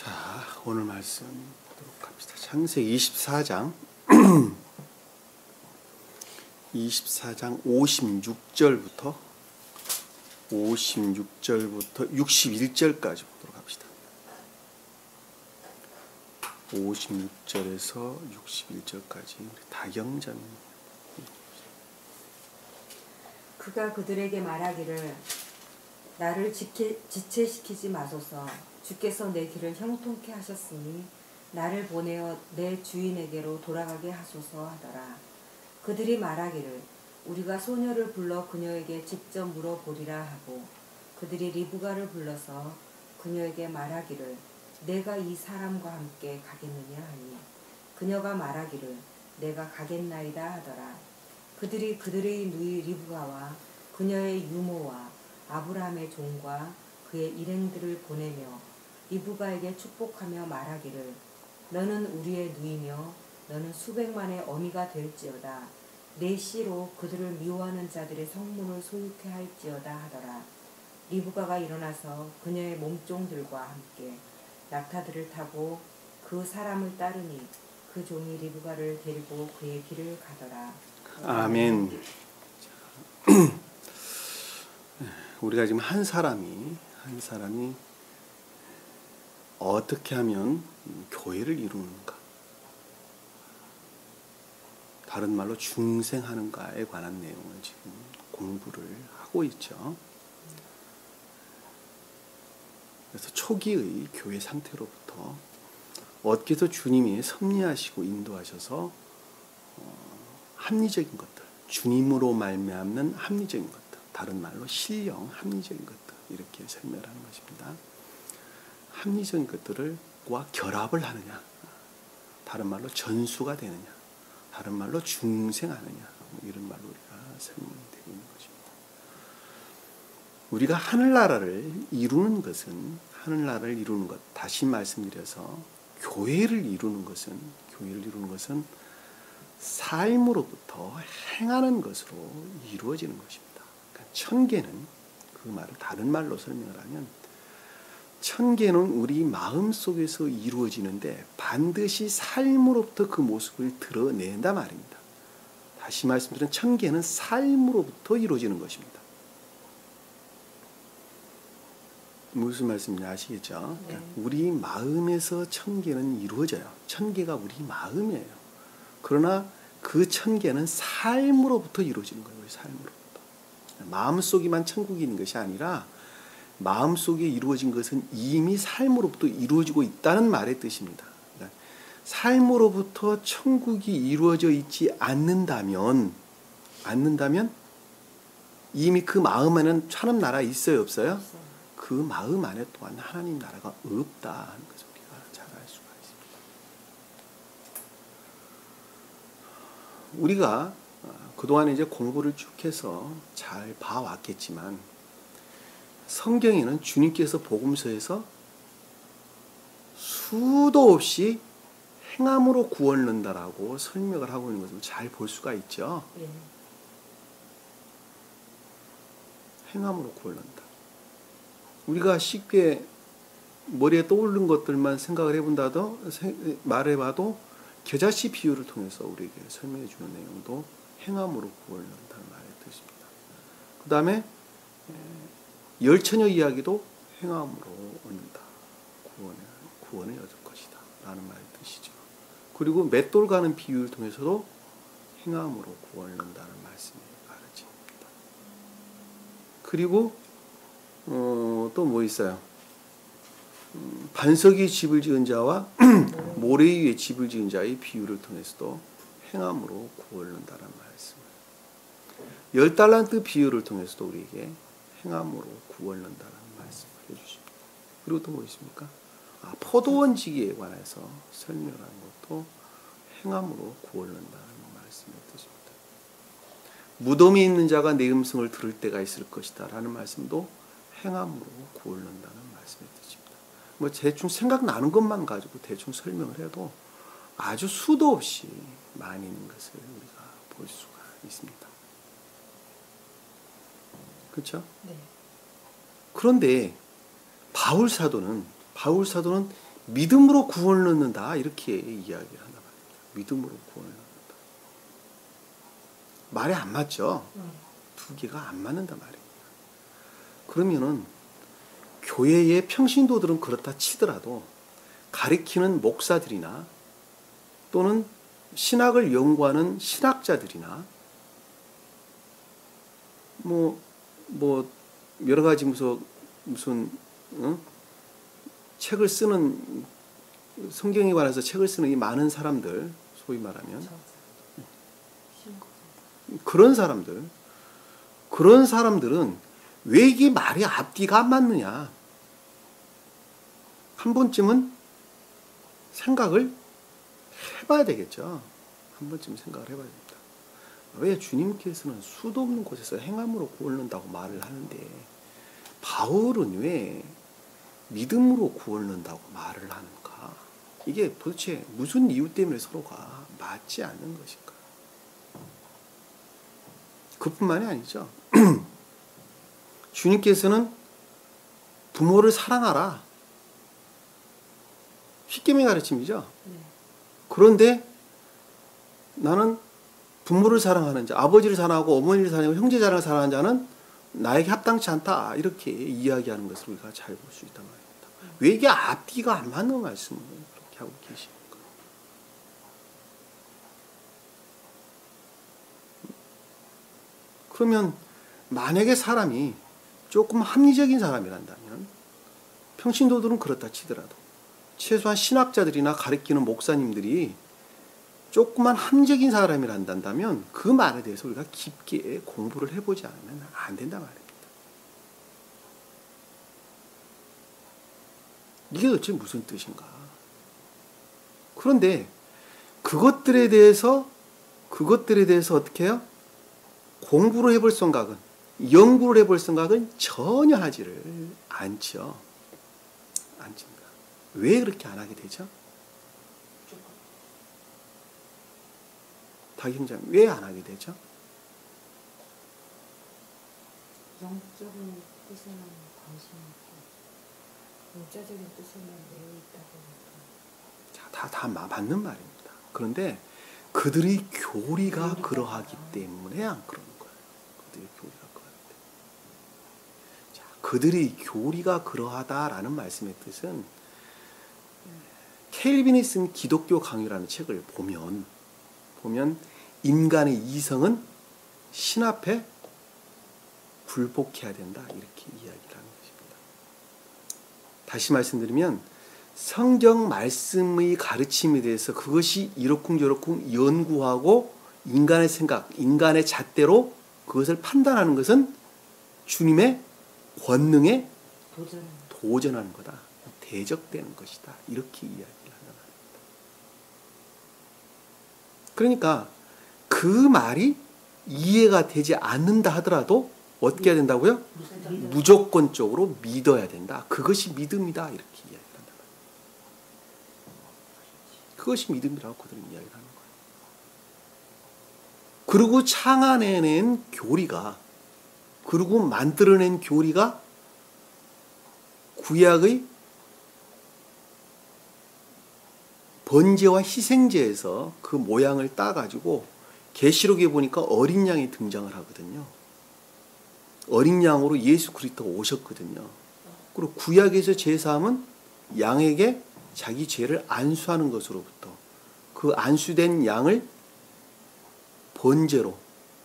자, 오늘 말씀 보도록 합시다. 창세기 24장 56절부터 61절까지 보도록 합시다. 56절에서 61절까지 우리 다경자님. 그가 그들에게 말하기를 나를 지체시키지 마소서. 주께서 내 길을 형통케 하셨으니 나를 보내어 내 주인에게로 돌아가게 하소서 하더라. 그들이 말하기를 우리가 소녀를 불러 그녀에게 직접 물어보리라 하고 그들이 리브가를 불러서 그녀에게 말하기를 내가 이 사람과 함께 가겠느냐 하니 그녀가 말하기를 내가 가겠나이다 하더라. 그들이 그들의 누이 리브가와 그녀의 유모와 아브라함의 종과 그의 일행들을 보내며 리브가에게 축복하며 말하기를 너는 우리의 누이며 너는 수백만의 어미가 될지어다. 내 씨로 그들을 미워하는 자들의 성문을 소유케 할지어다 하더라. 리브가가 일어나서 그녀의 몸종들과 함께 낙타들을 타고 그 사람을 따르니 그 종이 리브가를 데리고 그의 길을 가더라. 아멘. 우리가 지금 한 사람이 어떻게 하면 교회를 이루는가, 다른 말로 중생하는가에 관한 내용을 지금 공부를 하고 있죠. 그래서 초기의 교회 상태로부터 어떻게 해서 주님이 섭리하시고 인도하셔서 합리적인 것들, 주님으로 말미암는 합리적인 것들, 다른 말로 신령 합리적인 것들, 이렇게 설명을 하는 것입니다. 합리적인 것들과 결합을 하느냐, 다른 말로 전수가 되느냐, 다른 말로 중생하느냐, 이런 말로 우리가 설명이 되고 있는 것입니다. 우리가 하늘나라를 이루는 것은, 다시 말씀드려서 교회를 이루는 것은 삶으로부터 행하는 것으로 이루어지는 것입니다. 그러니까 천계는, 그 말을 다른 말로 설명을 하면, 천계는 우리 마음 속에서 이루어지는데 반드시 삶으로부터 그 모습을 드러낸다 말입니다. 다시 말씀드리면 천계는 삶으로부터 이루어지는 것입니다. 무슨 말씀인지 아시겠죠? 네. 우리 마음에서 천계는 이루어져요. 천계가 우리 마음이에요. 그러나 그 천계는 삶으로부터 이루어지는 거예요. 우리 삶으로부터. 마음속에만 천국이 있는 것이 아니라 마음속에 이루어진 것은 이미 삶으로부터 이루어지고 있다는 말의 뜻입니다. 그러니까 삶으로부터 천국이 이루어져 있지 않는다면 이미 그 마음 안에는 하나님 나라 있어요, 없어요? 그 마음 안에 또한 하나님 나라가 없다 하는 것을 우리가 잘 알 수가 있습니다. 우리가 그동안 이제 공부를 쭉 해서 잘 봐왔겠지만, 성경에는 주님께서 복음서에서 수도 없이 행함으로 구원을 얻는다라고 설명을 하고 있는 것을 잘 볼 수가 있죠. 네. 행함으로 구원을 얻는다. 우리가 쉽게 머리에 떠오르는 것들만 생각을 해본다도, 말해봐도 겨자씨 비유를 통해서 우리에게 설명해 주는 내용도 행함으로 구원을 얻는다는 말의 뜻입니다. 그 다음에 열처녀 이야기도 행함으로 얻는다. 구원을 얻을 것이다. 라는 말의 뜻이죠. 그리고 맷돌 가는 비유를 통해서도 행함으로 구원을 얻는다는 말씀이 가르칩니다. 그리고 또 뭐 있어요? 반석 위에 집을 지은 자와 모래 위에 집을 지은 자의 비유를 통해서도 행함으로 구원을 얻는다는 말씀. 10달란트 비유를 통해서도 우리에게 행함으로 구원을 얻는다는 말씀을 해주십니다. 그리고 또 뭐 있습니까? 포도원 지기에 관해서 설명을 하는 것도 행함으로 구원을 얻는다는 말씀의 뜻입니다. 무덤에 있는 자가 내 음성을 들을 때가 있을 것이다 라는 말씀도 행함으로 구원을 얻는다는 말씀의 뜻입니다. 뭐 대충 생각나는 것만 가지고 대충 설명을 해도 아주 수도 없이 많이 있는 것을 우리가 볼 수가 있습니다. 그렇죠? 네. 그런데 바울 사도는 믿음으로 구원을 얻는다 이렇게 이야기를 한단 말입니다. 믿음으로 구원을 얻는다. 말이 안 맞죠? 두 개가 안 맞는단 말입니다. 그러면은 교회의 평신도들은 그렇다 치더라도 가리키는 목사들이나 또는 신학을 연구하는 신학자들이나 뭐 여러 가지 무슨 책을 쓰는 성경에 관해서 책을 쓰는 이 많은 사람들 소위 말하면 그런 사람들은 왜 이게 말이 앞뒤가 안 맞느냐 한 번쯤은 생각을 해봐야 되겠죠. 한 번쯤 생각을 해봐야 됩니다. 왜 주님께서는 수도 없는 곳에서 행함으로 구원을 얻는다고 말을 하는데 바울은 왜 믿음으로 구원을 얻는다고 말을 하는가? 이게 도대체 무슨 이유 때문에 서로가 맞지 않는 것인가? 그뿐만이 아니죠. 주님께서는 부모를 사랑하라. 십계명의 가르침이죠. 그런데 나는 부모를 사랑하는 자, 아버지를 사랑하고 어머니를 사랑하고 형제 자랑을 사랑하는 자는 나에게 합당치 않다. 이렇게 이야기하는 것을 우리가 잘 볼 수 있단 말입니다. 왜 이게 앞뒤가 안 맞는 말씀을 그렇게 하고 계십니까? 그러면 만약에 사람이 조금 합리적인 사람이란다면 평신도들은 그렇다 치더라도 최소한 신학자들이나 가르치는 목사님들이 조그만 합리적인 사람이란다면 그 말에 대해서 우리가 깊게 공부를 해보지 않으면 안 된단 말입니다. 이게 도대체 무슨 뜻인가? 그런데 그것들에 대해서 어떻게 해요? 공부를 해볼 생각은, 연구를 해볼 생각은 전혀 하지를 않죠. 않습니다. 왜 그렇게 안 하게 되죠? 박형장, 왜 안 하게 되죠? 영적인 뜻에만 관심이 있고 영적인 뜻에만 매여 있다 보니까 다 맞는 말입니다. 그런데 그들의 교리가 그러하기 때문에 안 그러는 거예요. 그들의 교리가 그러하다라는 말씀의 뜻은 켈빈이 쓴 기독교 강요라는 책을 보면 인간의 이성은 신 앞에 굴복해야 된다 이렇게 이야기를 하는 것입니다. 다시 말씀드리면 성경 말씀의 가르침에 대해서 그것이 이러쿵저러쿵 연구하고 인간의 생각, 인간의 잣대로 그것을 판단하는 것은 주님의 권능에 도전하는 거다. 대적되는 것이다. 이렇게 이야기를 한단 말입니다. 그러니까 그 말이 이해가 되지 않는다 하더라도 어떻게 해야 된다고요? 무조건적으로 믿어야 된다. 그것이 믿음이다. 이렇게 이야기를 한단 말입니다. 그것이 믿음이라고 그들은 이야기를 하는 거예요. 그리고 창안해낸 교리가, 그리고 만들어낸 교리가 구약의 번제와 희생제에서 그 모양을 따가지고 계시록에 보니까 어린 양이 등장을 하거든요. 어린 양으로 예수 그리스도가 오셨거든요. 그리고 구약에서 제사함은 양에게 자기 죄를 안수하는 것으로부터 그 안수된 양을 번제로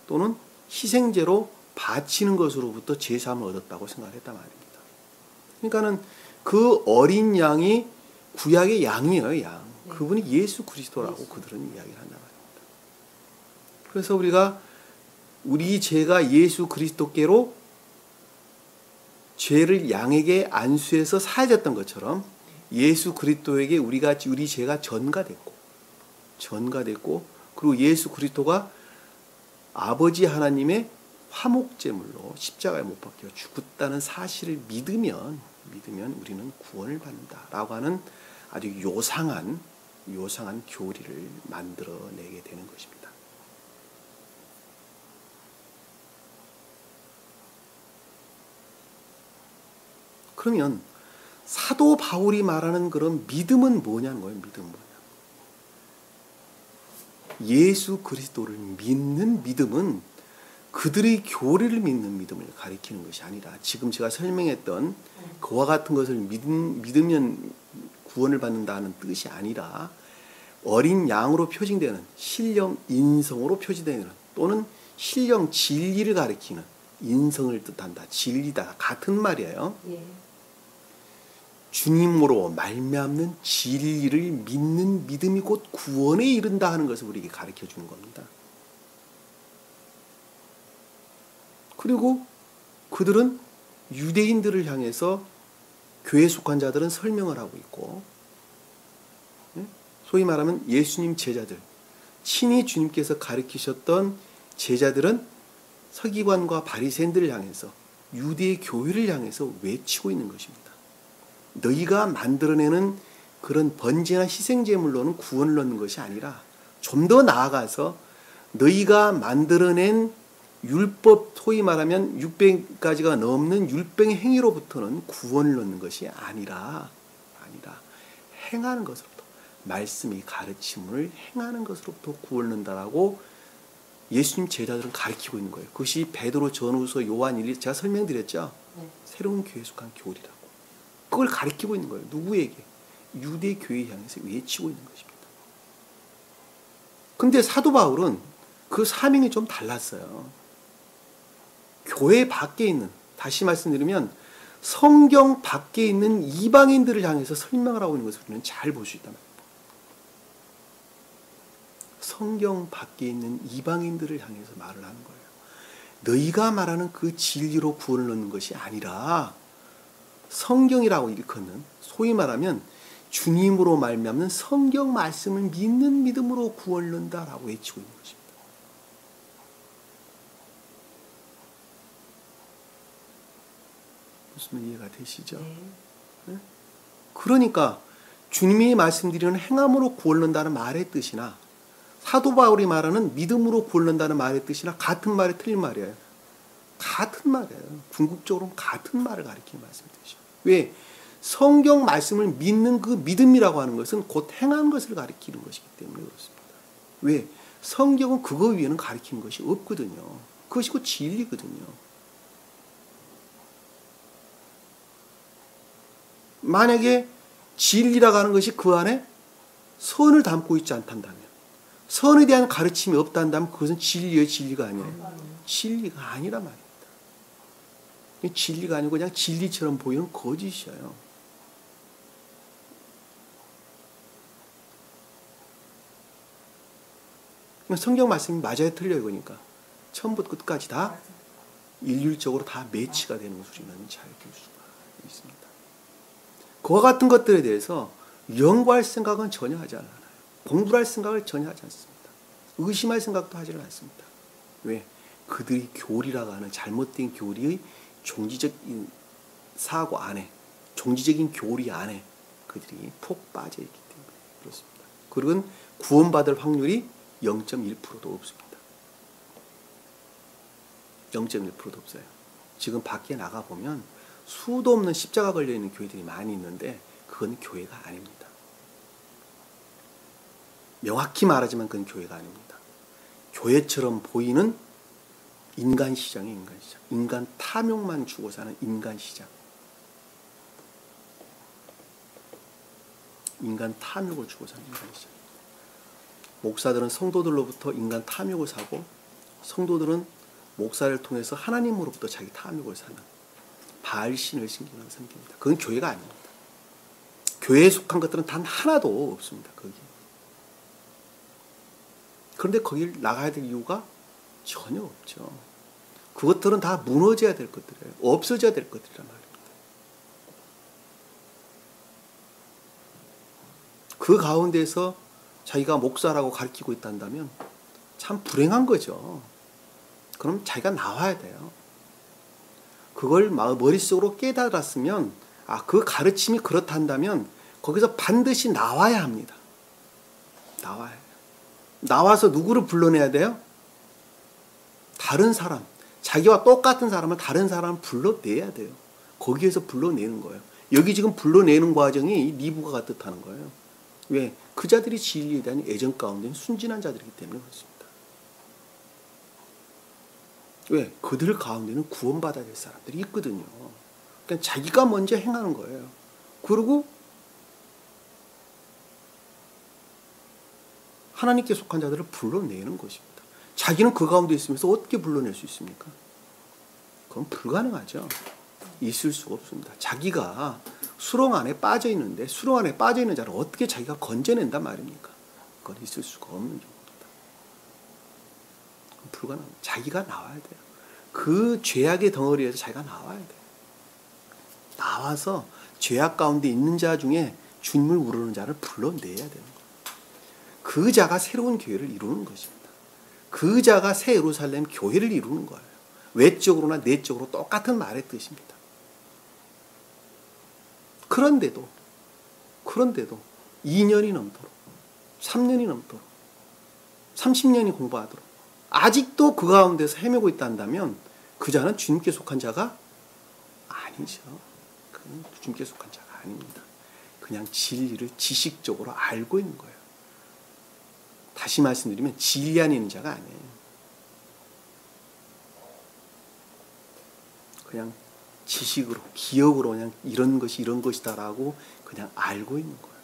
또는 희생제로 바치는 것으로부터 제사함을 얻었다고 생각을 했단 말입니다. 그러니까는 그 어린 양이 구약의 양이에요, 양. 그분이 예수 그리스도라고 그들은 이야기를 한단 말입니다. 그래서 우리 죄가 예수 그리스도께로 죄를 양에게 안수해서 사해졌던 것처럼 예수 그리스도에게 우리 죄가 전가됐고 그리고 예수 그리스도가 아버지 하나님의 화목제물로 십자가에 못 박혀 죽었다는 사실을 믿으면 우리는 구원을 받는다라고 하는 아주 요상한 교리를 만들어내게 되는 것입니다. 그러면 사도 바울이 말하는 그런 믿음은 뭐냐는 거예요. 믿음은 뭐냐. 예수 그리스도를 믿는 믿음은 그들의 교리를 믿는 믿음을 가리키는 것이 아니라 지금 제가 설명했던 그와 같은 것을 믿으면 구원을 받는다는 뜻이 아니라 어린 양으로 표징되는 신령 인성으로 표지되는 또는 신령 진리를 가리키는 인성을 뜻한다. 진리다. 같은 말이에요. 예. 주님으로 말미암는 진리를 믿는 믿음이 곧 구원에 이른다 하는 것을 우리에게 가르쳐 주는 겁니다. 그리고 그들은 유대인들을 향해서 교회에 속한 자들은 설명을 하고 있고, 소위 말하면 예수님 제자들, 친히 주님께서 가르치셨던 제자들은 서기관과 바리새인들을 향해서 유대 교회를 향해서 외치고 있는 것입니다. 너희가 만들어내는 그런 번제나 희생제물로는 구원을 얻는 것이 아니라 좀 더 나아가서 너희가 만들어낸 율법, 소위 말하면 600가지가 넘는 율법의 행위로부터는 구원을 얻는 것이 아니라 행하는 것으로부터, 말씀이 가르침을 행하는 것으로부터 구원을 얻는다라고 예수님 제자들은 가르치고 있는 거예요. 그것이 베드로 전후서 요한 1, 제가 설명드렸죠. 네. 새로운 교회에 속한 교리라고. 그걸 가르치고 있는 거예요. 누구에게? 유대 교회 향해서 외치고 있는 것입니다. 근데 사도 바울은 그 사명이 좀 달랐어요. 교회 밖에 있는, 다시 말씀드리면 성경 밖에 있는 이방인들을 향해서 설명을 하고 있는 것을 우리는 잘 볼 수 있단 말이에요. 성경 밖에 있는 이방인들을 향해서 말을 하는 거예요. 너희가 말하는 그 진리로 구원을 얻는 것이 아니라 성경이라고 일컫는, 소위 말하면 주님으로 말미암는 성경 말씀을 믿는 믿음으로 구원을 얻는다라고 외치고 있는 것입니다. 무슨 이해가 되시죠? 네? 그러니까 주님이 말씀드리는 행함으로 구원을 얻는다는 말의 뜻이나 사도 바울이 말하는 믿음으로 구원을 얻는다는 말의 뜻이나 같은 말이 틀린 말이에요. 같은 말이에요. 궁극적으로는 같은 말을 가리키는 말씀이죠. 왜? 성경 말씀을 믿는 그 믿음이라고 하는 것은 곧 행한 것을 가리키는 것이기 때문에 그렇습니다. 왜? 성경은 그거 위에는 가리키는 것이 없거든요. 그것이 곧 진리거든요. 만약에 진리라고 하는 것이 그 안에 선을 담고 있지 않단다면, 선에 대한 가르침이 없단다면 그것은 진리의 진리가 아니에요. 진리가 아니란 말입니다. 진리가 아니고 그냥 진리처럼 보이는 거짓이에요. 성경 말씀이 맞아요, 틀려요, 그러니까 처음부터 끝까지 다 일률적으로 다 매치가 되는 것을 우리는 잘 볼 수가 있습니다. 그와 같은 것들에 대해서 연구할 생각은 전혀 하지 않아요. 공부할 생각을 전혀 하지 않습니다. 의심할 생각도 하지 않습니다. 왜? 그들이 교리라고 하는 잘못된 교리의 종지적인 사고 안에, 종지적인 교리 안에 그들이 푹 빠져 있기 때문에 그렇습니다. 그리고 구원받을 확률이 0.1%도 없습니다. 0.1%도 없어요. 지금 밖에 나가보면 수도 없는 십자가 걸려있는 교회들이 많이 있는데 그건 교회가 아닙니다. 명확히 말하지만 그건 교회가 아닙니다. 교회처럼 보이는 인간 시장이에요. 인간 시장. 인간 탐욕만 주고 사는 인간 시장. 인간 탐욕을 주고 사는 인간 시장. 목사들은 성도들로부터 인간 탐욕을 사고, 성도들은 목사를 통해서 하나님으로부터 자기 탐욕을 사는 바알신을 섬깁니다. 그건 교회가 아닙니다. 교회에 속한 것들은 단 하나도 없습니다. 거기. 그런데 거길 나가야 될 이유가 전혀 없죠. 그것들은 다 무너져야 될 것들이에요. 없어져야 될 것들이란 말입니다. 그 가운데서 자기가 목사라고 가르치고 있다면 참 불행한 거죠. 그럼 자기가 나와야 돼요. 그걸 머릿속으로 깨달았으면, 그 가르침이 그렇단다면 거기서 반드시 나와야 합니다. 나와야 해요. 나와서 누구를 불러내야 돼요? 다른 사람, 자기와 똑같은 사람을 다른 사람을 불러내야 돼요. 거기에서 불러내는 거예요. 여기 지금 불러내는 과정이 리브가가 뜻하는 거예요. 왜? 그 자들이 진리에 대한 애정 가운데 순진한 자들이기 때문에 그렇습니다. 왜? 그들 가운데는 구원받아야 될 사람들이 있거든요. 그러니까 자기가 먼저 행하는 거예요. 그리고 하나님께 속한 자들을 불러내는 것입니다. 자기는 그 가운데 있으면서 어떻게 불러낼 수 있습니까? 그건 불가능하죠. 있을 수가 없습니다. 자기가 수렁 안에 빠져 있는데 수렁 안에 빠져 있는 자를 어떻게 자기가 건져낸단 말입니까? 그건 있을 수가 없는 경우입니다. 불가능합니다. 자기가 나와야 돼요. 그 죄악의 덩어리에서 자기가 나와야 돼요. 나와서 죄악 가운데 있는 자 중에 주님을 우러는 자를 불러내야 되는 거예요. 그 자가 새로운 교회를 이루는 것입니다. 그 자가 새 예루살렘 교회를 이루는 거예요. 외적으로나 내적으로 똑같은 말의 뜻입니다. 그런데도 2년이 넘도록 3년이 넘도록 30년이 공부하도록 아직도 그 가운데서 헤매고 있다면 그 자는 주님께 속한 자가 아니죠. 그는 주님께 속한 자가 아닙니다. 그냥 진리를 지식적으로 알고 있는 거예요. 다시 말씀드리면 진리 안에 있는 자가 아니에요. 그냥 지식으로, 기억으로 그냥 이런 것이 이런 것이다라고 그냥 알고 있는 거예요.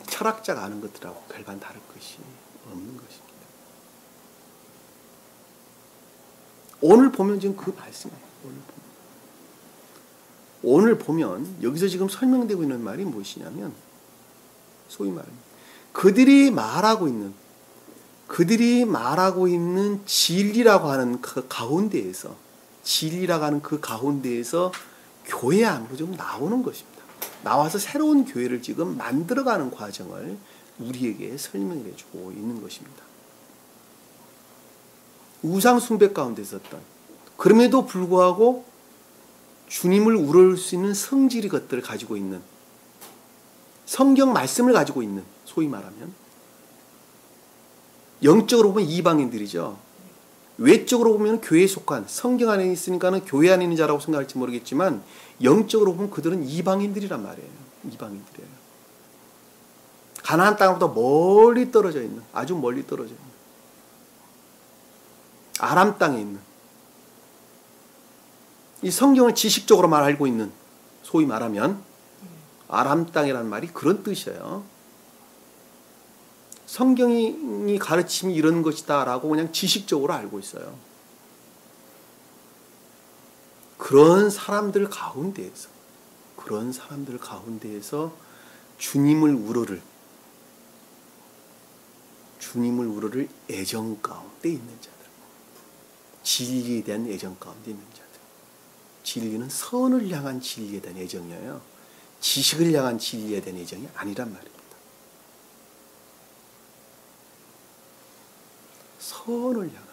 철학자가 아는 것들하고 별반 다를 것이 없는 것입니다. 오늘 보면 지금 그 말씀이에요. 오늘 보면 여기서 지금 설명되고 있는 말이 무엇이냐면 소위 말하면 그들이 말하고 있는 진리라고 하는 그 가운데에서 교회 안으로 좀 나오는 것입니다. 나와서 새로운 교회를 지금 만들어가는 과정을 우리에게 설명을 해주고 있는 것입니다. 우상 숭배 가운데 있었던 그럼에도 불구하고 주님을 우러를 수 있는 성질의 것들을 가지고 있는 성경 말씀을 가지고 있는 소위 말하면 영적으로 보면 이방인들이죠. 외적으로 보면 교회에 속한 성경 안에 있으니까는 교회 안에 있는 자라고 생각할지 모르겠지만 영적으로 보면 그들은 이방인들이란 말이에요. 이방인들이에요. 가나안 땅으로부터 멀리 떨어져 있는 아주 멀리 떨어져 있는 아람 땅에 있는 이 성경을 지식적으로만 알고 있는 소위 말하면 아람 땅이라는 말이 그런 뜻이에요. 성경이 가르침이 이런 것이다 라고 그냥 지식적으로 알고 있어요. 그런 사람들 가운데에서 주님을 우러를 애정 가운데 있는 자들, 진리에 대한 애정 가운데 있는 자들. 진리는 선을 향한 진리에 대한 애정이에요. 지식을 향한 진리에 대한 애정이 아니란 말입니다. 선을 향한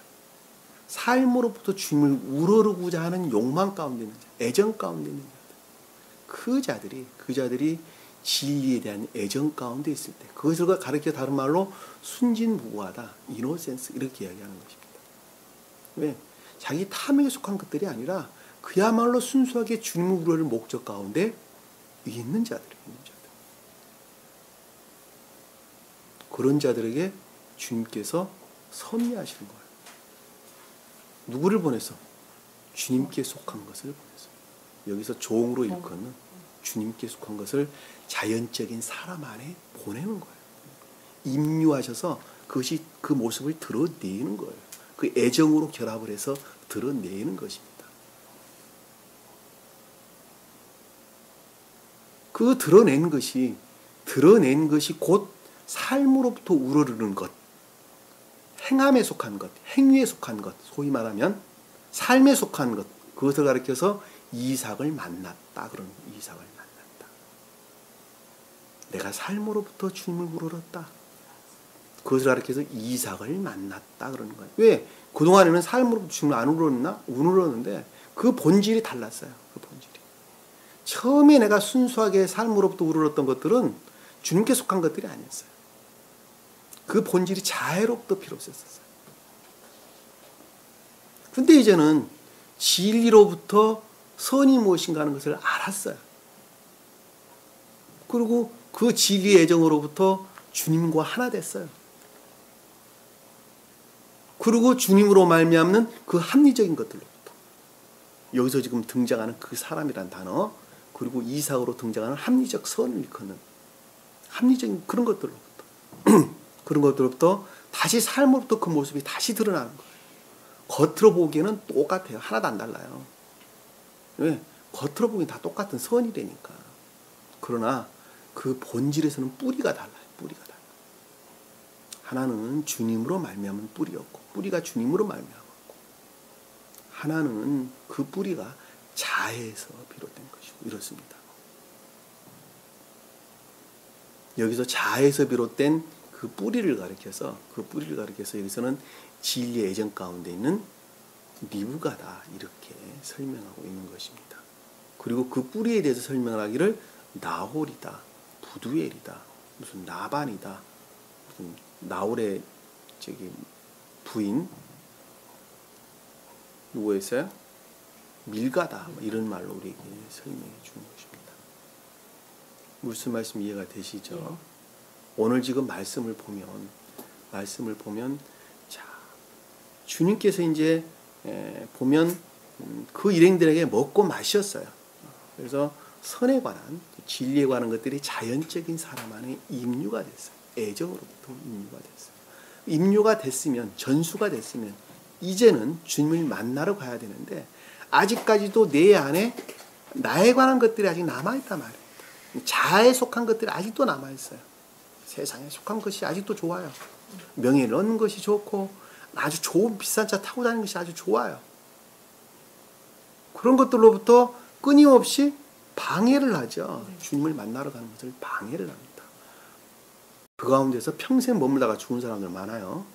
삶으로부터 주님을 우러르고자 하는 욕망 가운데 있는 자, 애정 가운데 있는 자들. 그 자들이 진리에 대한 애정 가운데 있을 때 그것을 가르쳐 다른 말로 순진무구하다, 이노센스 이렇게 이야기하는 것입니다. 왜? 자기 탐욕에 속한 것들이 아니라 그야말로 순수하게 주님을 우러를 목적 가운데 있는 자들이에요. 그런 자들에게 주님께서 섭리하시는 거예요. 누구를 보내서? 주님께 속한 것을 보내서. 여기서 종으로 일컫는 주님께 속한 것을 자연적인 사람 안에 보내는 거예요. 임유하셔서 그것이 그 모습을 드러내는 거예요. 그 애정으로 결합을 해서 드러내는 것입니다. 그 드러낸 것이 곧 삶으로부터 우러르는 것, 행함에 속한 것, 행위에 속한 것, 소위 말하면 삶에 속한 것, 그것을 가리켜서 이삭을 만났다. 그런 이삭을 만났다. 내가 삶으로부터 주님을 우러렀다. 그것을 가리켜서 이삭을 만났다. 그러는 거예요. 왜? 그동안에는 삶으로부터 주님을 안 우러렀나? 우러렀는데 그 본질이 달랐어요. 그 본질이. 처음에 내가 순수하게 삶으로부터 우러렀던 것들은 주님께 속한 것들이 아니었어요. 그 본질이 자애롭도 필요 없었어요. 근데 이제는 진리로부터 선이 무엇인가 하는 것을 알았어요. 그리고 그 진리의 애정으로부터 주님과 하나 됐어요. 그리고 주님으로 말미암는 그 합리적인 것들로부터, 여기서 지금 등장하는 그 사람이란 단어, 그리고 이삭으로 등장하는 합리적 선을 일컫는 합리적인 그런 것들로부터 그런 것들로부터 다시 삶으로부터 그 모습이 다시 드러나는 거예요. 겉으로 보기에는 똑같아요. 하나도 안 달라요. 왜? 겉으로 보기엔 다 똑같은 선이라니까. 그러나 그 본질에서는 뿌리가 달라요. 뿌리가 달라요. 하나는 주님으로 말미암은 뿌리였고, 뿌리가 주님으로 말미암았고, 하나는 그 뿌리가 자애에서 비롯된 것이고, 이렇습니다. 여기서 자애에서 비롯된 그 뿌리를 가리켜서 여기서는 진리의 애정 가운데 있는 리브가다, 이렇게 설명하고 있는 것입니다. 그리고 그 뿌리에 대해서 설명을 하기를 나홀이다, 부두엘이다, 무슨 나반이다, 무슨 나홀의 부인 누구였어요? 밀가다, 이런 말로 우리에게 설명해 주는 것입니다. 무슨 말씀 이해가 되시죠? 오늘 지금 말씀을 보면 자, 주님께서 이제 보면 그 일행들에게 먹고 마셨어요. 그래서 선에 관한, 진리에 관한 것들이 자연적인 사람 안에 임류가 됐어요. 애정으로부터 임류가 됐어요. 임류가 됐으면, 전수가 됐으면 이제는 주님을 만나러 가야 되는데 아직까지도 내 안에 나에 관한 것들이 아직 남아있단 말이에요. 자아에 속한 것들이 아직도 남아있어요. 세상에 속한 것이 아직도 좋아요. 명예를 얻는 것이 좋고 아주 좋은 비싼 차 타고 다니는 것이 아주 좋아요. 그런 것들로부터 끊임없이 방해를 하죠. 주님을 만나러 가는 것을 방해를 합니다. 그 가운데서 평생 머물다가 죽은 사람들 많아요.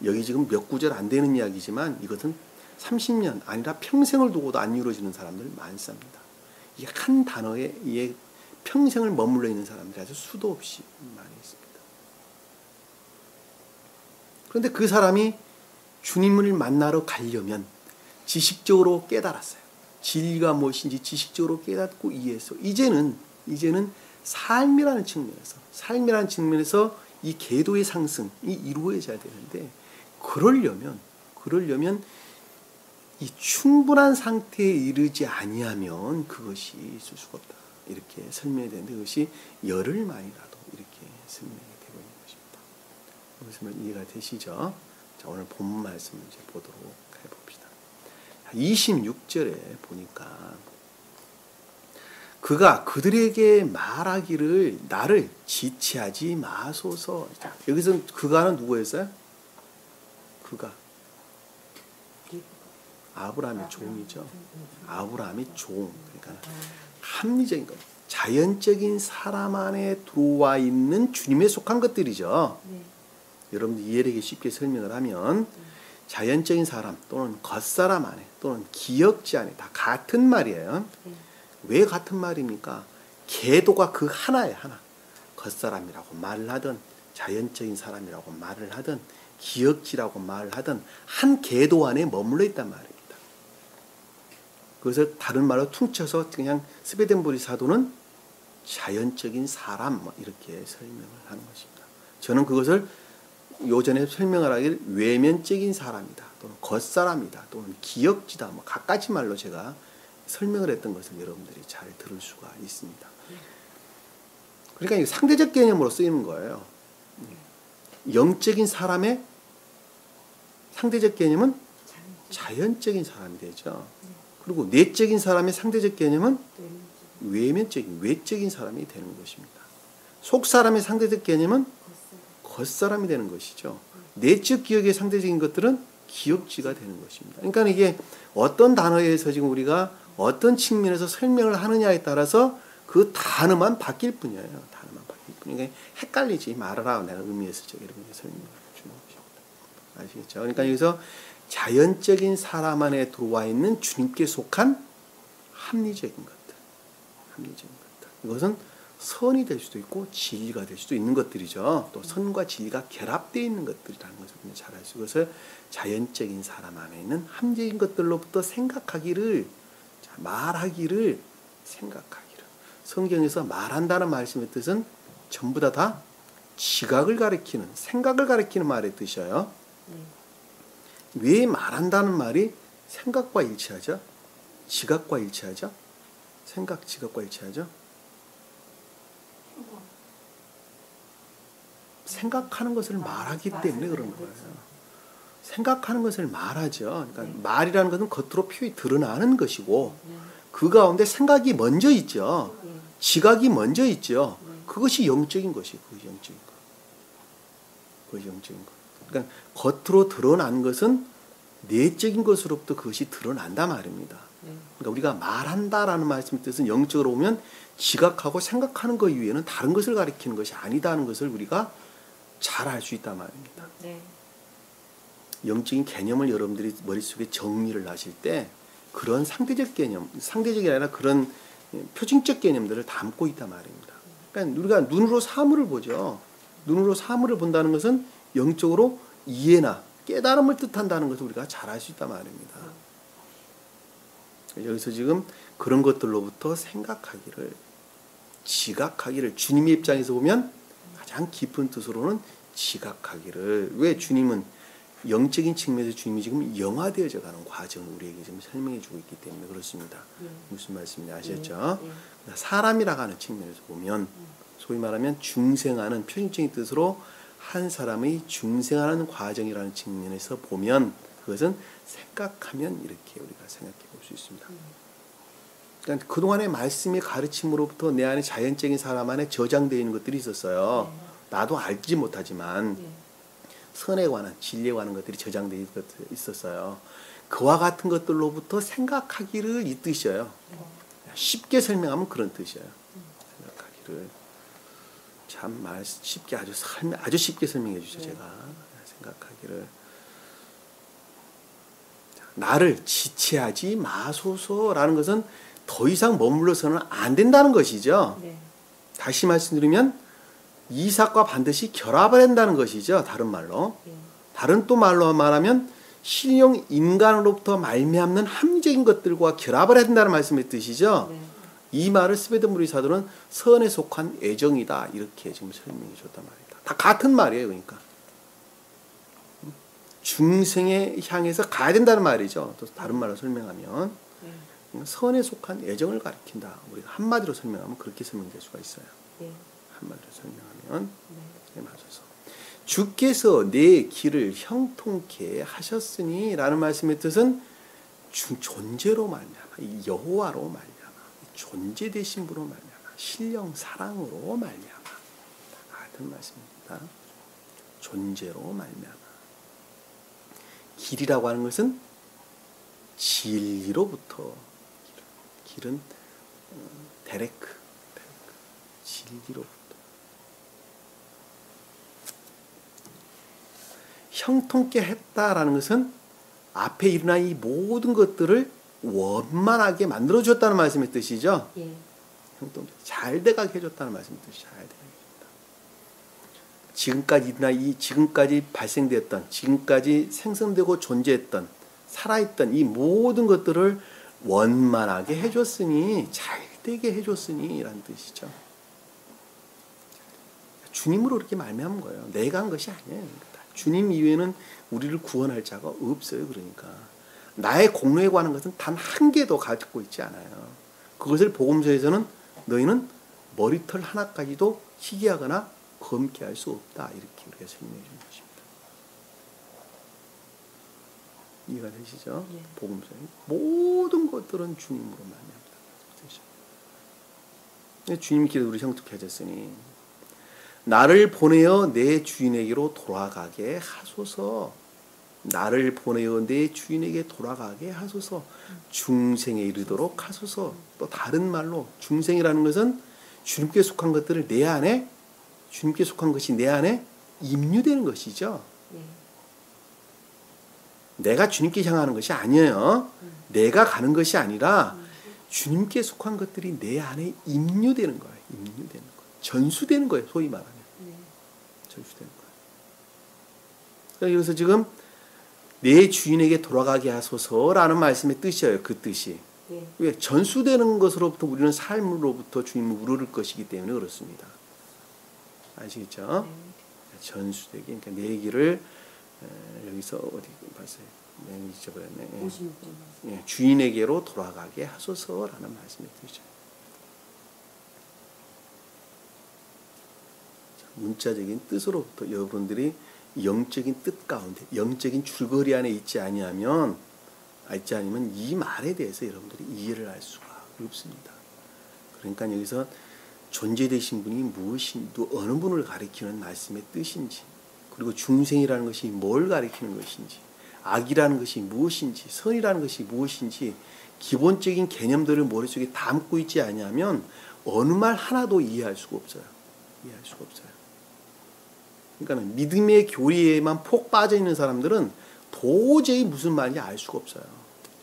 여기 지금 몇 구절 안 되는 이야기지만 이것은 30년 아니라 평생을 두고도 안 이루어지는 사람들 많습니다. 이 한 단어에 평생을 머물러 있는 사람들이 아주 수도 없이 많이 있습니다. 그런데 그 사람이 주님을 만나러 가려면 지식적으로 깨달았어요. 진리가 무엇인지 지식적으로 깨닫고 이해해서 이제는 삶이라는 측면에서 이 계도의 상승이 이루어져야 되는데 그러려면 이 충분한 상태에 이르지 아니하면 그것이 있을 수가 없다. 이렇게 설명이 되는데 그것이 열흘만이라도 이렇게 설명이 되고 있는 것입니다. 무슨 이해가 되시죠? 자, 오늘 본문 말씀을 이제 보도록 해봅시다. 26절에 보니까 그가 그들에게 말하기를 나를 지체하지 마소서. 자, 여기서 그가는 누구였어요? 그가 아브라함의 종이죠. 아브라함의 종. 그러니까 합리적인 것, 자연적인 사람 안에 들어와 있는 주님에 속한 것들이죠. 여러분들 이해되기 쉽게 설명을 하면 자연적인 사람 또는 겉사람 안에 또는 기역지 안에 다 같은 말이에요. 왜 같은 말입니까? 계도가 그 하나예요. 하나. 겉사람이라고 말을 하든 자연적인 사람이라고 말을 하든 기역지라고 말을 하든 한 계도 안에 머물러 있단 말입니다. 그래서 다른 말로 퉁쳐서 그냥 스베덴보리 사도는 자연적인 사람 이렇게 설명을 하는 것입니다. 저는 그것을 요전에 설명을 하길 외면적인 사람이다 또는 겉사람이다 또는 기역지다 갖가지 말로 제가 설명을 했던 것을 여러분들이 잘 들을 수가 있습니다. 그러니까 이게 상대적 개념으로 쓰이는 거예요. 영적인 사람의 상대적 개념은 자연적인 사람이 되죠. 그리고 내적인 사람의 상대적 개념은 외적인 사람이 되는 것입니다. 속 사람의 상대적 개념은 겉사람이 되는 것이죠. 내적 기억의 상대적인 것들은 기억지가 되는 것입니다. 그러니까 이게 어떤 단어에서 지금 우리가 어떤 측면에서 설명을 하느냐에 따라서 그 단어만 바뀔 뿐이에요. 단어만 바뀔 뿐이에요. 헷갈리지 말아라. 내가 의미에서 여러분에게 설명을 주는 것입니다. 아시겠죠? 그러니까 여기서 자연적인 사람 안에 들어와 있는 주님께 속한 합리적인 것들. 이것은 선이 될 수도 있고 진리가 될 수도 있는 것들이죠. 또 선과 진리가 결합되어 있는 것들이라는 것을 잘 알 수 있고 그것을 자연적인 사람 안에 있는 합리적인 것들로부터 말하기를 생각하기를 성경에서 말한다는 말씀의 뜻은 전부 다 지각을 가리키는, 생각을 가리키는 말의 뜻이에요. 왜 말한다는 말이 생각과 일치하죠? 지각과 일치하죠? 생각, 지각과 일치하죠? 생각하는 것을 말하기 때문에 그런 거예요. 생각하는 것을 말하죠. 그러니까 말이라는 것은 겉으로 표히 드러나는 것이고 그 가운데 생각이 먼저 있죠. 지각이 먼저 있죠. 그것이 영적인 것이에요. 그것이 영적인 것. 그것이 영적인 것. 그러니까 겉으로 드러난 것은 내적인 것으로부터 그것이 드러난다 말입니다. 그러니까 우리가 말한다라는 말씀의 뜻은 영적으로 보면 지각하고 생각하는 것 이외에는 다른 것을 가리키는 것이 아니다는 것을 우리가 잘 알 수 있단 말입니다. 영적인 개념을 여러분들이 머릿속에 정리를 하실 때 그런 상대적 개념, 상대적이 아니라 그런 표징적 개념들을 담고 있단 말입니다. 그러니까 우리가 눈으로 사물을 보죠. 눈으로 사물을 본다는 것은 영적으로 이해나 깨달음을 뜻한다는 것을 우리가 잘 알 수 있단 말입니다. 여기서 지금 그런 것들로부터 생각하기를, 지각하기를, 주님의 입장에서 보면 가장 깊은 뜻으로는 지각하기를. 왜 주님은 영적인 측면에서 주님이 지금 영화되어져 가는 과정을 우리에게 지금 설명해 주고 있기 때문에 그렇습니다. 무슨 말씀인지 아시겠죠? 사람이라고 하는 측면에서 보면 소위 말하면 중생하는, 표준적인 뜻으로 한 사람의 중생하는 과정이라는 측면에서 보면 그것은 생각하면 이렇게 우리가 생각해 볼 수 있습니다. 그러니까 그동안의 말씀의 가르침으로부터 내 안에 자연적인 사람 안에 저장되어 있는 것들이 있었어요. 나도 알지 못하지만 선에 관한, 진리에 관한 것들이 저장되어 있었어요. 그와 같은 것들로부터 생각하기를 이 뜻이에요. 쉽게 설명하면 그런 뜻이에요. 생각하기를. 참 쉽게 아주 쉽게 설명해 주죠. 제가 생각하기를. 나를 지체하지 마소서라는 것은 더 이상 머물러서는 안 된다는 것이죠. 다시 말씀드리면 이삭과 반드시 결합을 한다는 것이죠. 다른 말로. 다른 또 말로 말하면 신령 인간으로부터 말미암는 합리적인 것들과 결합을 해야 된다는 말씀의 뜻이죠. 이 말을 스베드무리 사도는 선에 속한 애정이다. 이렇게 지금 설명해 줬단 말이다. 다 같은 말이에요. 그러니까. 중생에 향해서 가야 된다는 말이죠. 또 다른 말로 설명하면. 선에 속한 애정을 가리킨다. 우리가 한마디로 설명하면 그렇게 설명될 수가 있어요. 한마디로 설명하면 맞아서 주께서 내 길을 형통케 하셨으니 라는 말씀의 뜻은 존재로 말미암아, 여호와로 말미암아, 존재 되신 분으로 말미암아, 신령 사랑으로 말미암아 같은 말씀입니다. 존재로 말미암아. 길이라고 하는 것은 진리로부터, 길은 데레크, 진리로부터. 형통케 했다라는 것은 앞에 일어난 이 모든 것들을 원만하게 만들어줬다는 말씀의 뜻이죠. 형통케, 잘 돼가게 해줬다는 말씀의 뜻이 잘 돼가게 해줬다. 지금까지 일어난 지금까지 발생되었던, 지금까지 생성되고 존재했던, 살아있던 이 모든 것들을 원만하게 해줬으니, 잘 되게 해줬으니 라는 뜻이죠. 주님으로 이렇게 말미암은 거예요. 내가 한 것이 아니에요. 주님 이외에는 우리를 구원할 자가 없어요. 그러니까 나의 공로에 관한 것은 단 한 개도 가지고 있지 않아요. 그것을 복음서에서는 너희는 머리털 하나까지도 희귀하거나 검게 할 수 없다. 이렇게 우리가 설명해 주는 것입니다. 이해가 되시죠? 복음서에 모든 것들은 주님으로 말미암다. 주님이 길에 우리 형통케 하셨으니 나를 보내어 내 주인에게로 돌아가게 하소서. 나를 보내어 내 주인에게 돌아가게 하소서. 중생에 이르도록 하소서. 또 다른 말로 중생이라는 것은 주님께 속한 것들을 내 안에, 주님께 속한 것이 내 안에 임류되는 것이죠. 내가 주님께 향하는 것이 아니에요. 내가 가는 것이 아니라 주님께 속한 것들이 내 안에 임류되는 거예요. 임류되는 거예요. 전수되는 거예요. 소위 말하면. 전수되는 거예요. 그래서 지금 내 주인에게 돌아가게 하소서라는 말씀의 뜻이에요. 그 뜻이. 네. 왜? 전수되는 것으로부터 우리는 삶으로부터 주님을 우러를 것이기 때문에 그렇습니다. 아시겠죠? 네. 전수되기. 그러니까 내 길을 여기서 어디 봤어요? 잊어버렸네. 56번. 예, 주인에게로 돌아가게 하소서라는 말씀이 드리죠. 문자적인 뜻으로부터 여러분들이 영적인 뜻 가운데 영적인 줄거리 안에 있지 아니면 이 말에 대해서 여러분들이 이해를 할 수가 없습니다. 그러니까 여기서 존재되신 분이 무엇인 또 어느 분을 가리키는 말씀의 뜻인지, 그리고 중생이라는 것이 뭘 가리키는 것인지, 악이라는 것이 무엇인지, 선이라는 것이 무엇인지 기본적인 개념들을 머릿속에 담고 있지 않으면 어느 말 하나도 이해할 수가 없어요. 이해할 수가 없어요. 그러니까 믿음의 교리에만 폭 빠져 있는 사람들은 도저히 무슨 말인지 알 수가 없어요.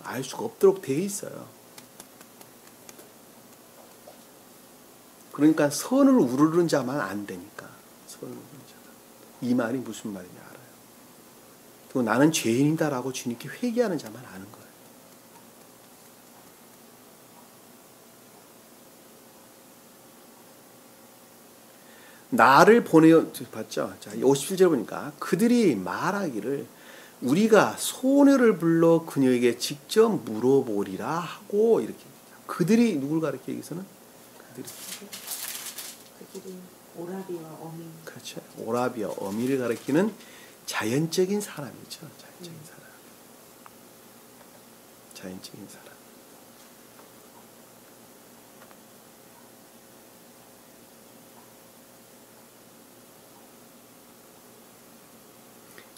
알 수가 없도록 되어 있어요. 그러니까 선을 우르는 자만 안 되니까. 선을 우르는 자만. 이 말이 무슨 말인지 알아요. 그리고 나는 죄인이다라고 주님께 회개하는 자만 아는 거예요. 나를 보내어 봤죠. 자, 57절 보니까 그들이 말하기를 우리가 소녀를 불러 그녀에게 직접 물어보리라 하고 이렇게. 그들이 누굴 가르쳐 여기서는? 그들이 오라비와 어미. 그렇죠. 오라비와 어미를 가리키는 자연적인 사람이죠. 자연적인 사람. 자연적인 사람.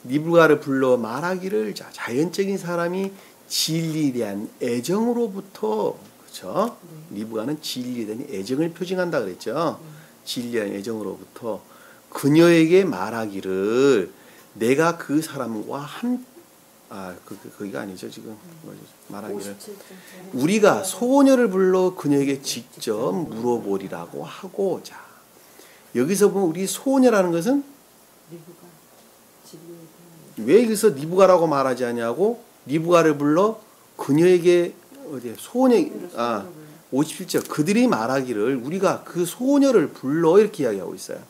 리브가를 불러 말하기를 자연적인 사람이 진리에 대한 애정으로부터 그렇죠? 리브가는 진리에 대한 애정을 표징한다 그랬죠. 진리에 대한 애정으로부터 그녀에게 말하기를 내가 그 사람과 거기가 아니죠 지금 말하기를 우리가 소녀를 불러 그녀에게 직접 물어보리라고 하고 자 여기서 보면 우리 소녀라는 것은 리브가 왜 여기서 리브가라고 말하지 않냐고 리브가를 불러 그녀에게 어디 소녀 57절 그들이 말하기를 우리가 그 소녀를 불러 이렇게 이야기하고 있어요.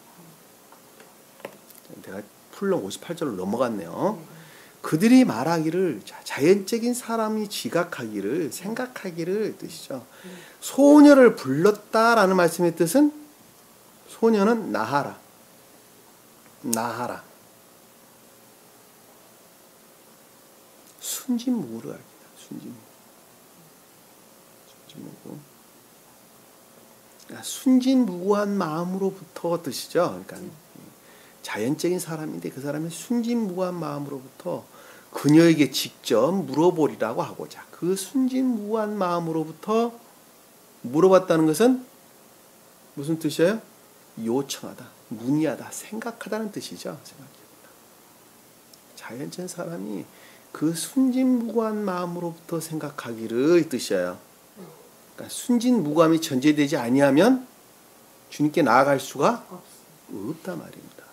내가 풀렁 58절로 넘어갔네요. 그들이 말하기를 자연적인 사람이 지각하기를 생각하기를 뜻이죠. 소녀를 불렀다라는 말씀의 뜻은 소녀는 나하라. 순진무구를 가리킵니다. 순진무구. 순진무구한 마음으로부터 뜻이죠. 그러니까 자연적인 사람인데 그 사람의 순진무구한 마음으로부터 그녀에게 직접 물어보리라고 하고자 그 순진무구한 마음으로부터 물어봤다는 것은 무슨 뜻이에요? 요청하다, 문의하다, 생각하다는 뜻이죠. 생각해보다. 자연적인 사람이 그 순진무구한 마음으로부터 생각하기를 이 뜻이에요. 그러니까 순진무구함이 전제되지 아니하면 주님께 나아갈 수가 없단 말입니다.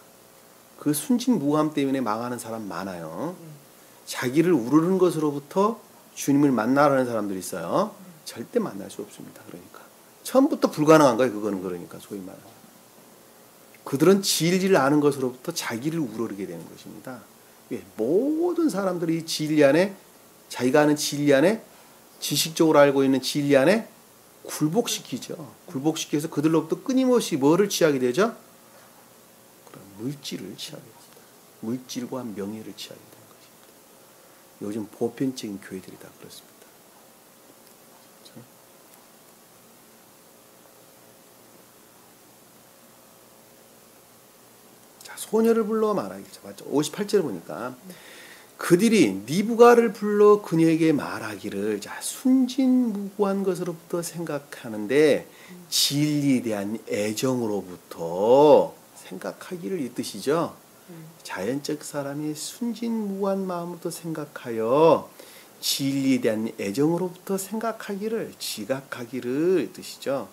그 순진무구함 때문에 망하는 사람 많아요. 자기를 우르는 것으로부터 주님을 만나라는 사람들이 있어요. 절대 만날 수 없습니다. 그러니까 처음부터 불가능한 거예요. 그거는 그러니까 소위 말하는 그들은 진리를 아는 것으로부터 자기를 우러르게 되는 것입니다. 왜? 모든 사람들이 진리 안에 자기가 아는 진리 안에 지식적으로 알고 있는 진리 안에 굴복시키죠. 굴복시켜서 그들로부터 끊임없이 뭐를 취하게 되죠? 그런 물질을 취하게 됩니다. 물질과 명예를 취하게 되는 것입니다. 요즘 보편적인 교회들이 다 그렇습니다. 그렇죠? 자, 소녀를 불러 말하기. 맞죠? 58절 보니까 그들이 리브가를 불러 그녀에게 말하기를 자 순진무구한 것으로부터 생각하는데 진리에 대한 애정으로부터 생각하기를 이 뜻이죠. 자연적 사람이 순진무구한 마음으로부터 생각하여 진리에 대한 애정으로부터 생각하기를 지각하기를 뜻이죠.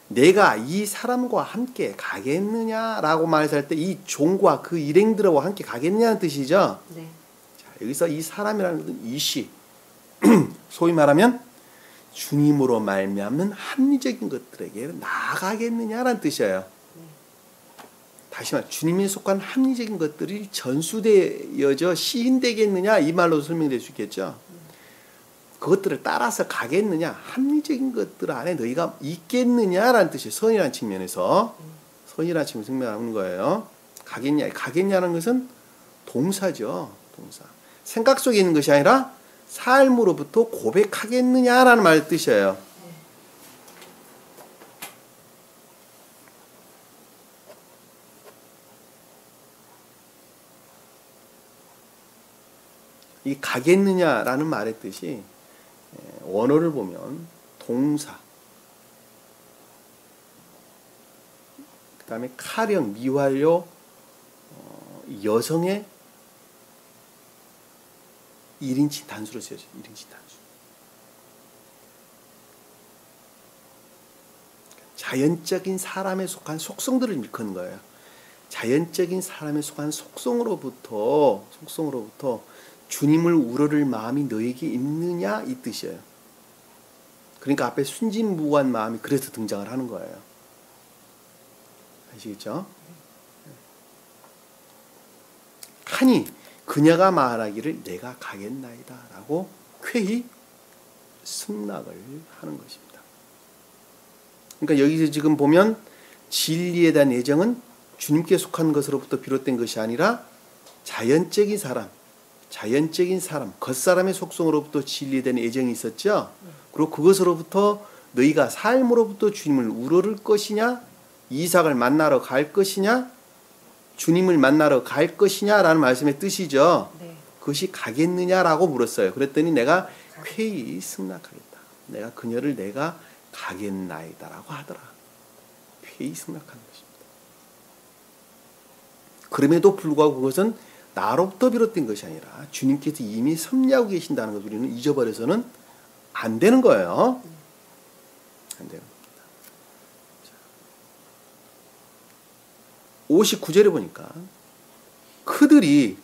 내가 이 사람과 함께 가겠느냐라고 말할 때 이 종과 그 일행들하고 함께 가겠느냐는 뜻이죠. 네. 자, 여기서 이 사람이라는 것은 이시 소위 말하면 주님으로 말미암는 합리적인 것들에게 나아가겠느냐라는 뜻이에요. 다시 말해 주님에 속한 합리적인 것들이 전수되어져 시인되겠느냐 이 말로 설명될 수 있겠죠. 그것들을 따라서 가겠느냐 합리적인 것들 안에 너희가 있겠느냐라는 뜻이에요. 선이라는 측면에서 선이라는 측면에서 설명하는 거예요. 가겠냐는 것은 동사죠. 동사. 생각 속에 있는 것이 아니라 삶으로부터 고백하겠느냐라는 말 뜻이에요. 이 가겠느냐라는 말의 뜻이 원어를 보면 동사, 그 다음에 카령, 미완료, 여성의 1인칭 단수로 쓰여져요. 1인칭 단수. 자연적인 사람에 속한 속성들을 일컫는 거예요. 자연적인 사람에 속한 속성으로부터 주님을 우러를 마음이 너에게 있느냐 이 뜻이에요. 그러니까 앞에 순진무구한 마음이 그래서 등장을 하는 거예요. 아시겠죠? 하니 그녀가 말하기를 내가 가겠나이다 라고 쾌히 승낙을 하는 것입니다. 그러니까 여기서 지금 보면 진리에 대한 애정은 주님께 속한 것으로부터 비롯된 것이 아니라 자연적인 사람, 겉사람의 속성으로부터 진리에 대한 애정이 있었죠. 그리고 그것으로부터 너희가 삶으로부터 주님을 우러를 것이냐, 이삭을 만나러 갈 것이냐, 주님을 만나러 갈 것이냐라는 말씀의 뜻이죠. 네. 그것이 가겠느냐라고 물었어요. 그랬더니 내가 쾌히 승낙하겠다. 내가 그녀를 내가 가겠나이다라고 하더라. 쾌히 승낙하는 것입니다. 그럼에도 불구하고 그것은 나로부터 비롯된 것이 아니라 주님께서 이미 섭리하고 계신다는 것을 우리는 잊어버려서는 안 되는 거예요. 안 되는 겁니다. 59절에 보니까 그들의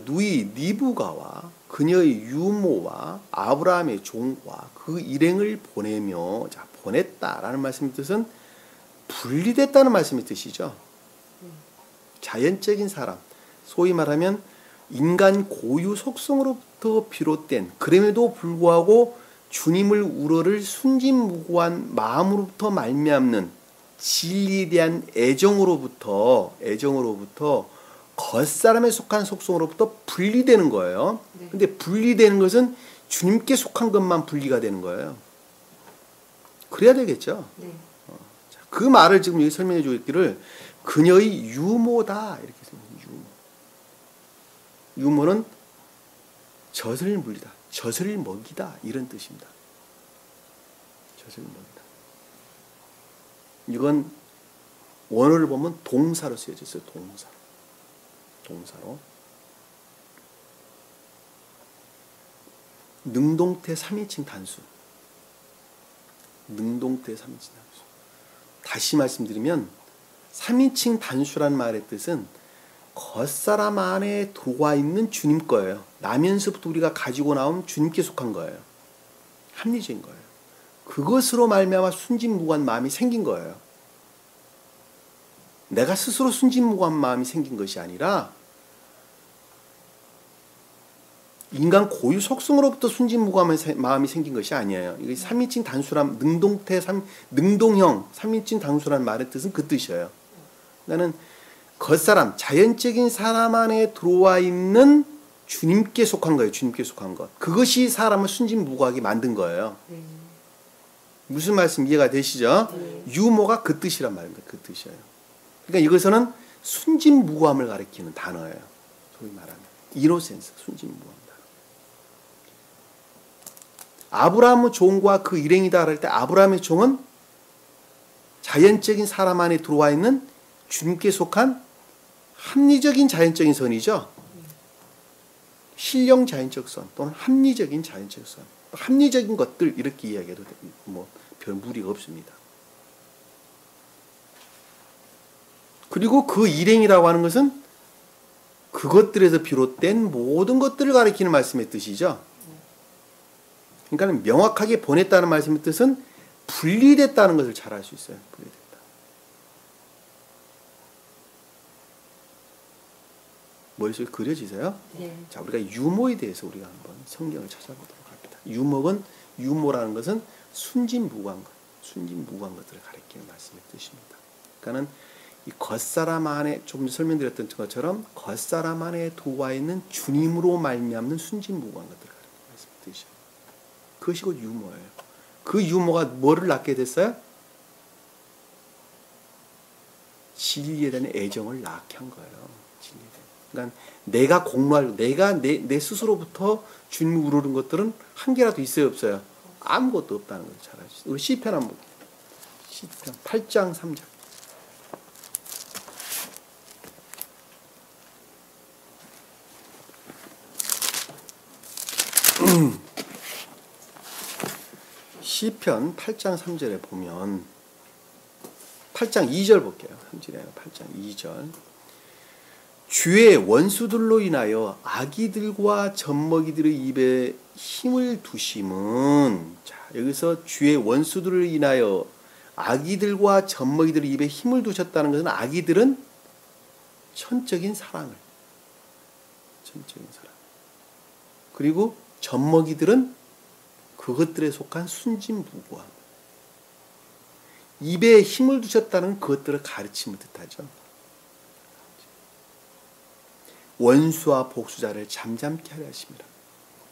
누이 리브가와 그녀의 유모와 아브라함의 종과 그 일행을 보내며 보냈다라는 말씀의 뜻은 분리됐다는 말씀의 뜻이죠. 자연적인 사람, 소위 말하면 인간 고유 속성으로부터 비롯된 그럼에도 불구하고 주님을 우러를 순진무구한 마음으로부터 말미암는 진리에 대한 애정으로부터 겉사람에 속한 속성으로부터 분리되는 거예요. 네. 근데 분리되는 것은 주님께 속한 것만 분리가 되는 거예요. 그래야 되겠죠. 네. 그 말을 지금 여기 설명해 주기를 그녀의 유모다 이렇게 생각해요. 유모는 젖을 물리다, 젖을 먹이다 이런 뜻입니다. 젖을 먹이다. 이건 원어를 보면 동사로 쓰여졌어요. 동사로. 능동태 3인칭 단수. 다시 말씀드리면 3인칭 단수란 말의 뜻은 겉사람 안에 들어와 있는 주님 거예요. 나면서부터 우리가 가지고 나온 주님께 속한 거예요. 합리적인 거예요. 그것으로 말미암아 순진무구한 마음이 생긴 거예요. 내가 스스로 순진무구한 마음이 생긴 것이 아니라 인간 고유 속성으로부터 순진무구한 마음이 생긴 것이 아니에요. 이게 3인칭 단수란 능동형 3인칭 단수란 말의 뜻은 그 뜻이에요. 나는 겉사람, 자연적인 사람 안에 들어와 있는 주님께 속한 거예요. 주님께 속한 것. 그것이 사람을 순진무구하게 만든 거예요. 무슨 말씀 이해가 되시죠? 유모가 그 뜻이란 말입니다. 그 뜻이에요. 그러니까 이것은 순진무구함을 가리키는 단어예요. 소위 말하면 이노센스, 순진무구함 단어. 아브라함의 종과 그 일행이다 할 때 아브라함의 종은 자연적인 사람 안에 들어와 있는 주님께 속한 합리적인 자연적인 선이죠. 신령 자연적 선 또는 합리적인 자연적 선, 합리적인 것들 이렇게 이야기해도 뭐 별 무리가 없습니다. 그리고 그 일행이라고 하는 것은 그것들에서 비롯된 모든 것들을 가리키는 말씀의 뜻이죠. 그러니까 명확하게 보냈다는 말씀의 뜻은 분리됐다는 것을 잘 알 수 있어요. 분리됐다. 머릿속에 그려지세요? 네. 자, 우리가 유모에 대해서 우리가 한번 성경을 찾아보도록 합니다. 유모라는 것은 순진무구한 것, 순진무구한 것들을 가리키는 말씀의 뜻입니다. 그러니까는 이 겉사람 안에, 조금 설명드렸던 것처럼 겉사람 안에 도와 있는 주님으로 말미암는 순진무구한 것들을 가리키는 말씀의 뜻이에요. 그것이 곧 유모예요. 그 유모가 뭐를 낳게 됐어요? 진리에 대한 애정을 낳게 한 거예요. 진리에 대한. 그러니까 내가 공로하려고, 내가 내 스스로부터 주님을 우러는 것들은 한 개라도 있어요, 없어요? 아무것도 없다는 걸 잘 알수 있어요. 우리 시편 한번 볼게요. 시편 8장 3절. 시편 8장 3절에 보면 8장 2절 볼게요. 3절에 8장 2절. 주의 원수들로 인하여 아기들과 젖먹이들의 입에 힘을 두심은, 자, 여기서 주의 원수들을 인하여 아기들과 젖먹이들의 입에 힘을 두셨다는 것은, 아기들은 천적인 사랑을, 그리고 젖먹이들은 그것들에 속한 순진무구함, 입에 힘을 두셨다는 그것들을 가르침을 뜻하죠. 원수와 복수자를 잠잠케 하려 하십니다.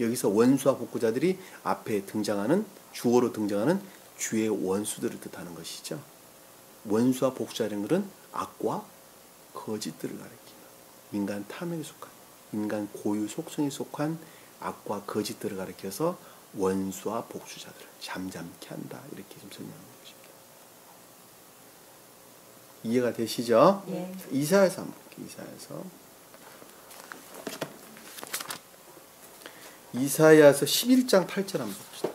여기서 원수와 복수자들이 앞에 등장하는, 주어로 등장하는 주의 원수들을 뜻하는 것이죠. 원수와 복수자라는 것은 악과 거짓들을 가리킵니다. 인간 탐욕에 속한, 인간 고유 속성에 속한 악과 거짓들을 가리켜서 원수와 복수자들을 잠잠케 한다, 이렇게 좀 설명하는 것입니다. 이해가 되시죠? 네. 이사야서 한번 볼게요. 이사야서 11장 8절 한번 봅시다.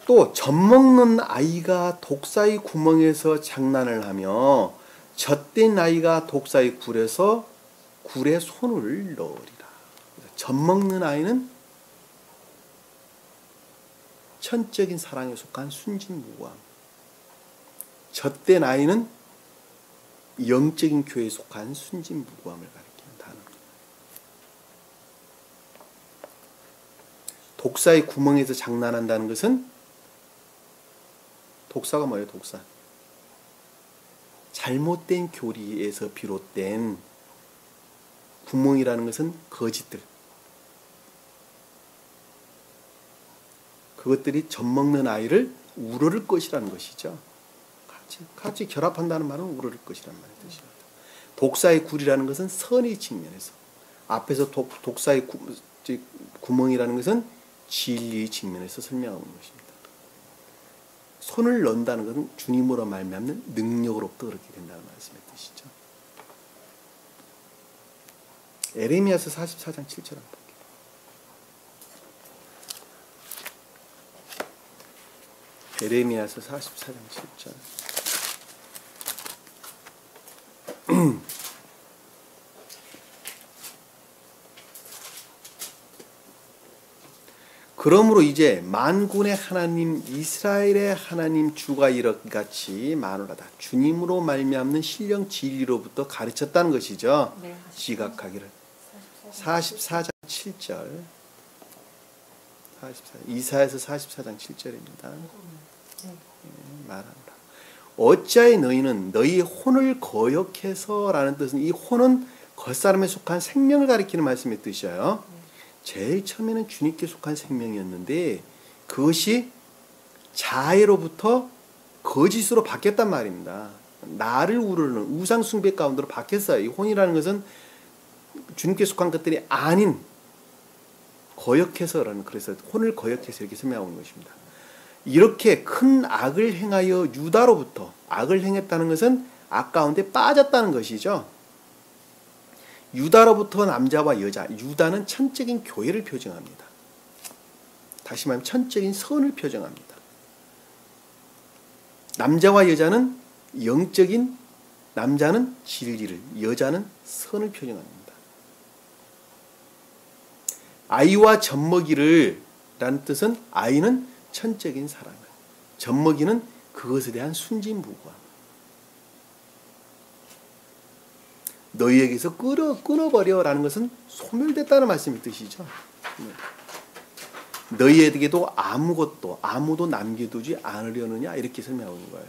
또 젖먹는 아이가 독사의 구멍에서 장난을 하며 젖된 아이가 독사의 굴에 손을 넣으리라. 젖먹는 아이는 천적인 사랑에 속한 순진무구함, 젖된 아이는 영적인 교회에 속한 순진무구함을 가리키는 단어입니다. 독사의 구멍에서 장난한다는 것은, 독사가 뭐예요? 독사. 잘못된 교리에서 비롯된 구멍이라는 것은 거짓들. 그것들이 젖먹는 아이를 우러를 것이라는 것이죠. 같이 결합한다는 말은 우러를 것이라는 말의 뜻입니다. 독사의 굴이라는 것은 선의 측면에서, 앞에서 독사의 구멍이라는 것은 진리의 측면에서 설명하고 있는 것입니다. 손을 넣는다는 것은 주님으로 말미암는 능력으로부터 그렇게 된다는 말씀의 뜻이죠. 에레미야서 44장 7절 한번 볼게요. 에레미야서 44장 7절. 그러므로 이제 만군의 하나님 이스라엘의 하나님 주가 이렇같이 마노라다. 주님으로 말미암는 신령 진리로부터 가르쳤다는 것이죠. 네. 지각하기를. 44장 7절. 이사야서 44장 7절입니다. 말하노라. 어찌하여 너희는 너희 혼을 거역해서, 라는 뜻은, 이 혼은 겉사람에 속한 생명을 가리키는 말씀의 뜻이에요. 제일 처음에는 주님께 속한 생명이었는데 그것이 자애로부터 거짓으로 바뀌었단 말입니다. 나를 우르는 우상 숭배 가운데로 바뀌었어요. 이 혼이라는 것은 주님께 속한 것들이 아닌, 거역해서라는, 그래서 혼을 거역해서 이렇게 설명하고 있는 것입니다. 이렇게 큰 악을 행하여 유다로부터, 악을 행했다는 것은 악 가운데 빠졌다는 것이죠. 유다로부터 남자와 여자, 유다는 천적인 교회를 표정합니다. 다시 말하면 천적인 선을 표정합니다. 남자와 여자는 영적인, 남자는 진리를, 여자는 선을 표현합니다. 아이와 젖먹이를 라는 뜻은 아이는 천적인 사랑을, 젖먹이는 그것에 대한 순진무구함. 너희에게서 끊어버려라는 것은 소멸됐다는 말씀의 뜻이죠. 너희에게도 아무도 남겨두지 않으려느냐 이렇게 설명하는 거예요.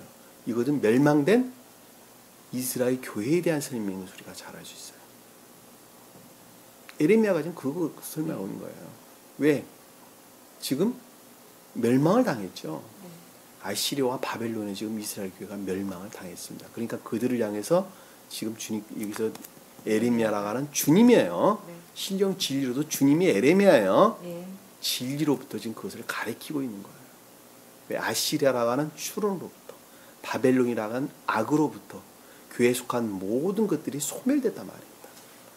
이것은 멸망된 이스라엘 교회에 대한 설명인 소리가 잘 알 수 있어요. 에레미야가 지금 그거 설명하는 거예요. 왜? 지금 멸망을 당했죠. 아시리아와 바벨론에 지금 이스라엘 교회가 멸망을 당했습니다. 그러니까 그들을 향해서 지금 주님, 여기서 에레미야라고 하는 주님이에요. 신령 진리로도 주님이 에레미야예요. 진리로부터 지금 그것을 가리키고 있는 거예요. 왜? 아시리아라고 하는 추론으로부터, 바벨론이라고 하는 악으로부터 교회에 속한 모든 것들이 소멸됐단 말입니다.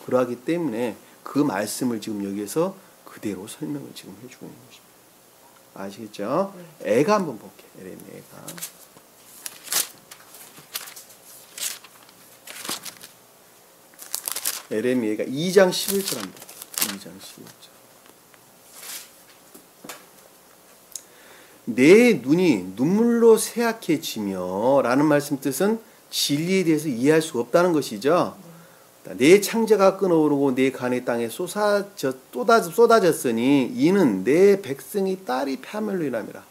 그러하기 때문에 그 말씀을 지금 여기에서 그대로 설명을 지금 해주고 있는 것입니다. 아시겠죠? 애가 한번 볼게요. 에레미야가. 에레미야가 2장 11절 한번 볼게요. 2장 11절. 내 눈이 눈물로 쇠약해지며 라는 말씀 뜻은 진리에 대해서 이해할 수 없다는 것이죠. 내 창자가 끊어오르고 내 간의 땅에 쏟아졌으니 이는 내 백성이 딸이 파멸로 인함이라.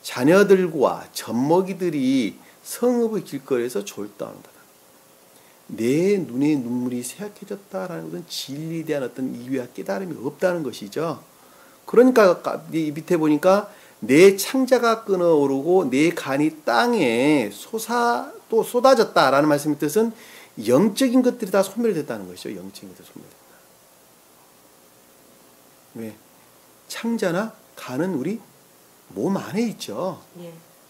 자녀들과 젖먹이들이 성읍의 길거리에서 졸다한다. 내 눈의 눈물이 쇠약해졌다라는 것은 진리에 대한 어떤 이해와 깨달음이 없다는 것이죠. 그러니까 이 밑에 보니까 내 창자가 끊어오르고 내 간이 땅에 또 쏟아졌다라는 말씀의 뜻은 영적인 것들이 다 소멸됐다는 것이죠. 영적인 것들이 소멸됐다. 왜? 창자나 간은 우리 몸 안에 있죠.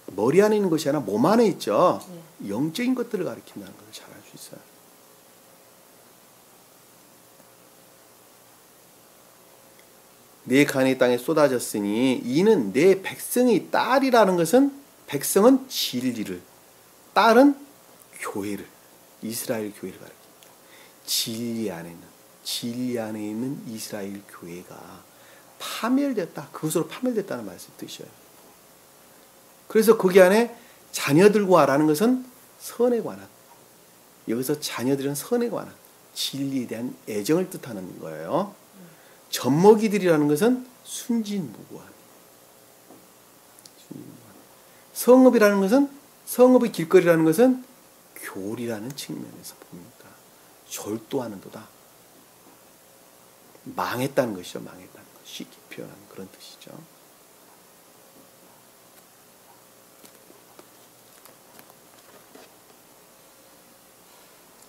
머리 안에 있는 것이 아니라 몸 안에 있죠. 영적인 것들을 가리킨다는 걸 잘 알 수 있어요. 내 간이 땅에 쏟아졌으니 이는 내 백성의 딸이라는 것은 백성은 진리를, 딸은 교회를, 이스라엘 교회를 가리킵니다. 진리 안에 있는 이스라엘 교회가 파멸됐다. 그것으로 파멸됐다는 말씀의 뜻이에요. 그래서 거기 안에 자녀들과라는 것은 선에 관한, 여기서 자녀들은 선에 관한 진리에 대한 애정을 뜻하는 거예요. 젖먹이들이라는 것은 순진무구함. 성읍이라는 것은, 성읍의 길거리라는 것은 교리라는 측면에서 봅니다. 졸도하는도다. 망했다는 것이죠. 망했다는 것. 쉽게 표현하는 그런 뜻이죠.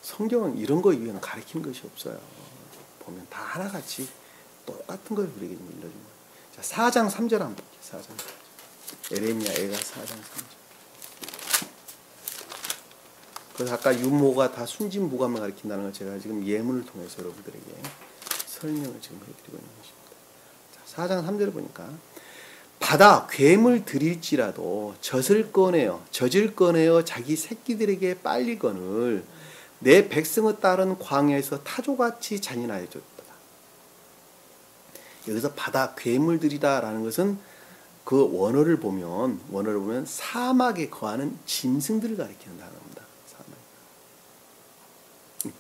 성경은 이런 거 이외에는 가르치는 것이 없어요. 보면 다 하나같이 똑같은 걸 우리에게 일러준 거예요. 자, 4장 3절 한번 볼게요. 4장 3절. 에레미야 애가 4장 3절. 그래서 아까 유모가 다 순진무감을 가리킨다는 걸 제가 지금 예문을 통해서 여러분들에게 설명을 지금 해드리고 있는 것입니다. 자, 4장 3절을 보니까 바다 괴물 들일지라도 젖을 꺼내어 자기 새끼들에게 빨리거늘 내 백성의 딸은 광야에서 타조같이 잔인하여 줬다. 여기서 바다 괴물들이다라는 것은 그 원어를 보면 사막에 거하는 짐승들을 가리키는 단어입니다. 사막.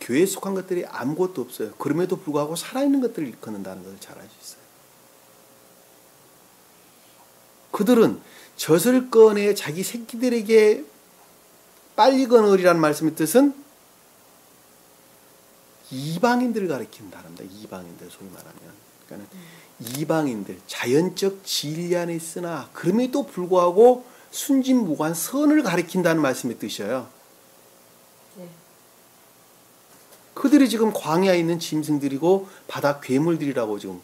교회에 속한 것들이 아무것도 없어요. 그럼에도 불구하고 살아있는 것들을 일컫는다는 것을 잘 알 수 있어요. 그들은 젖을 꺼내 자기 새끼들에게 빨리 거느리라는 말씀의 뜻은 이방인들을 가리키는 단어입니다. 이방인들 소위 말하면. 그러니까 이방인들 자연적 진리 안에 있으나 그럼에도 불구하고 순진무구한 선을 가리킨다는 말씀의 뜻이에요. 그들이 지금 광야에 있는 짐승들이고 바다 괴물들이라고 지금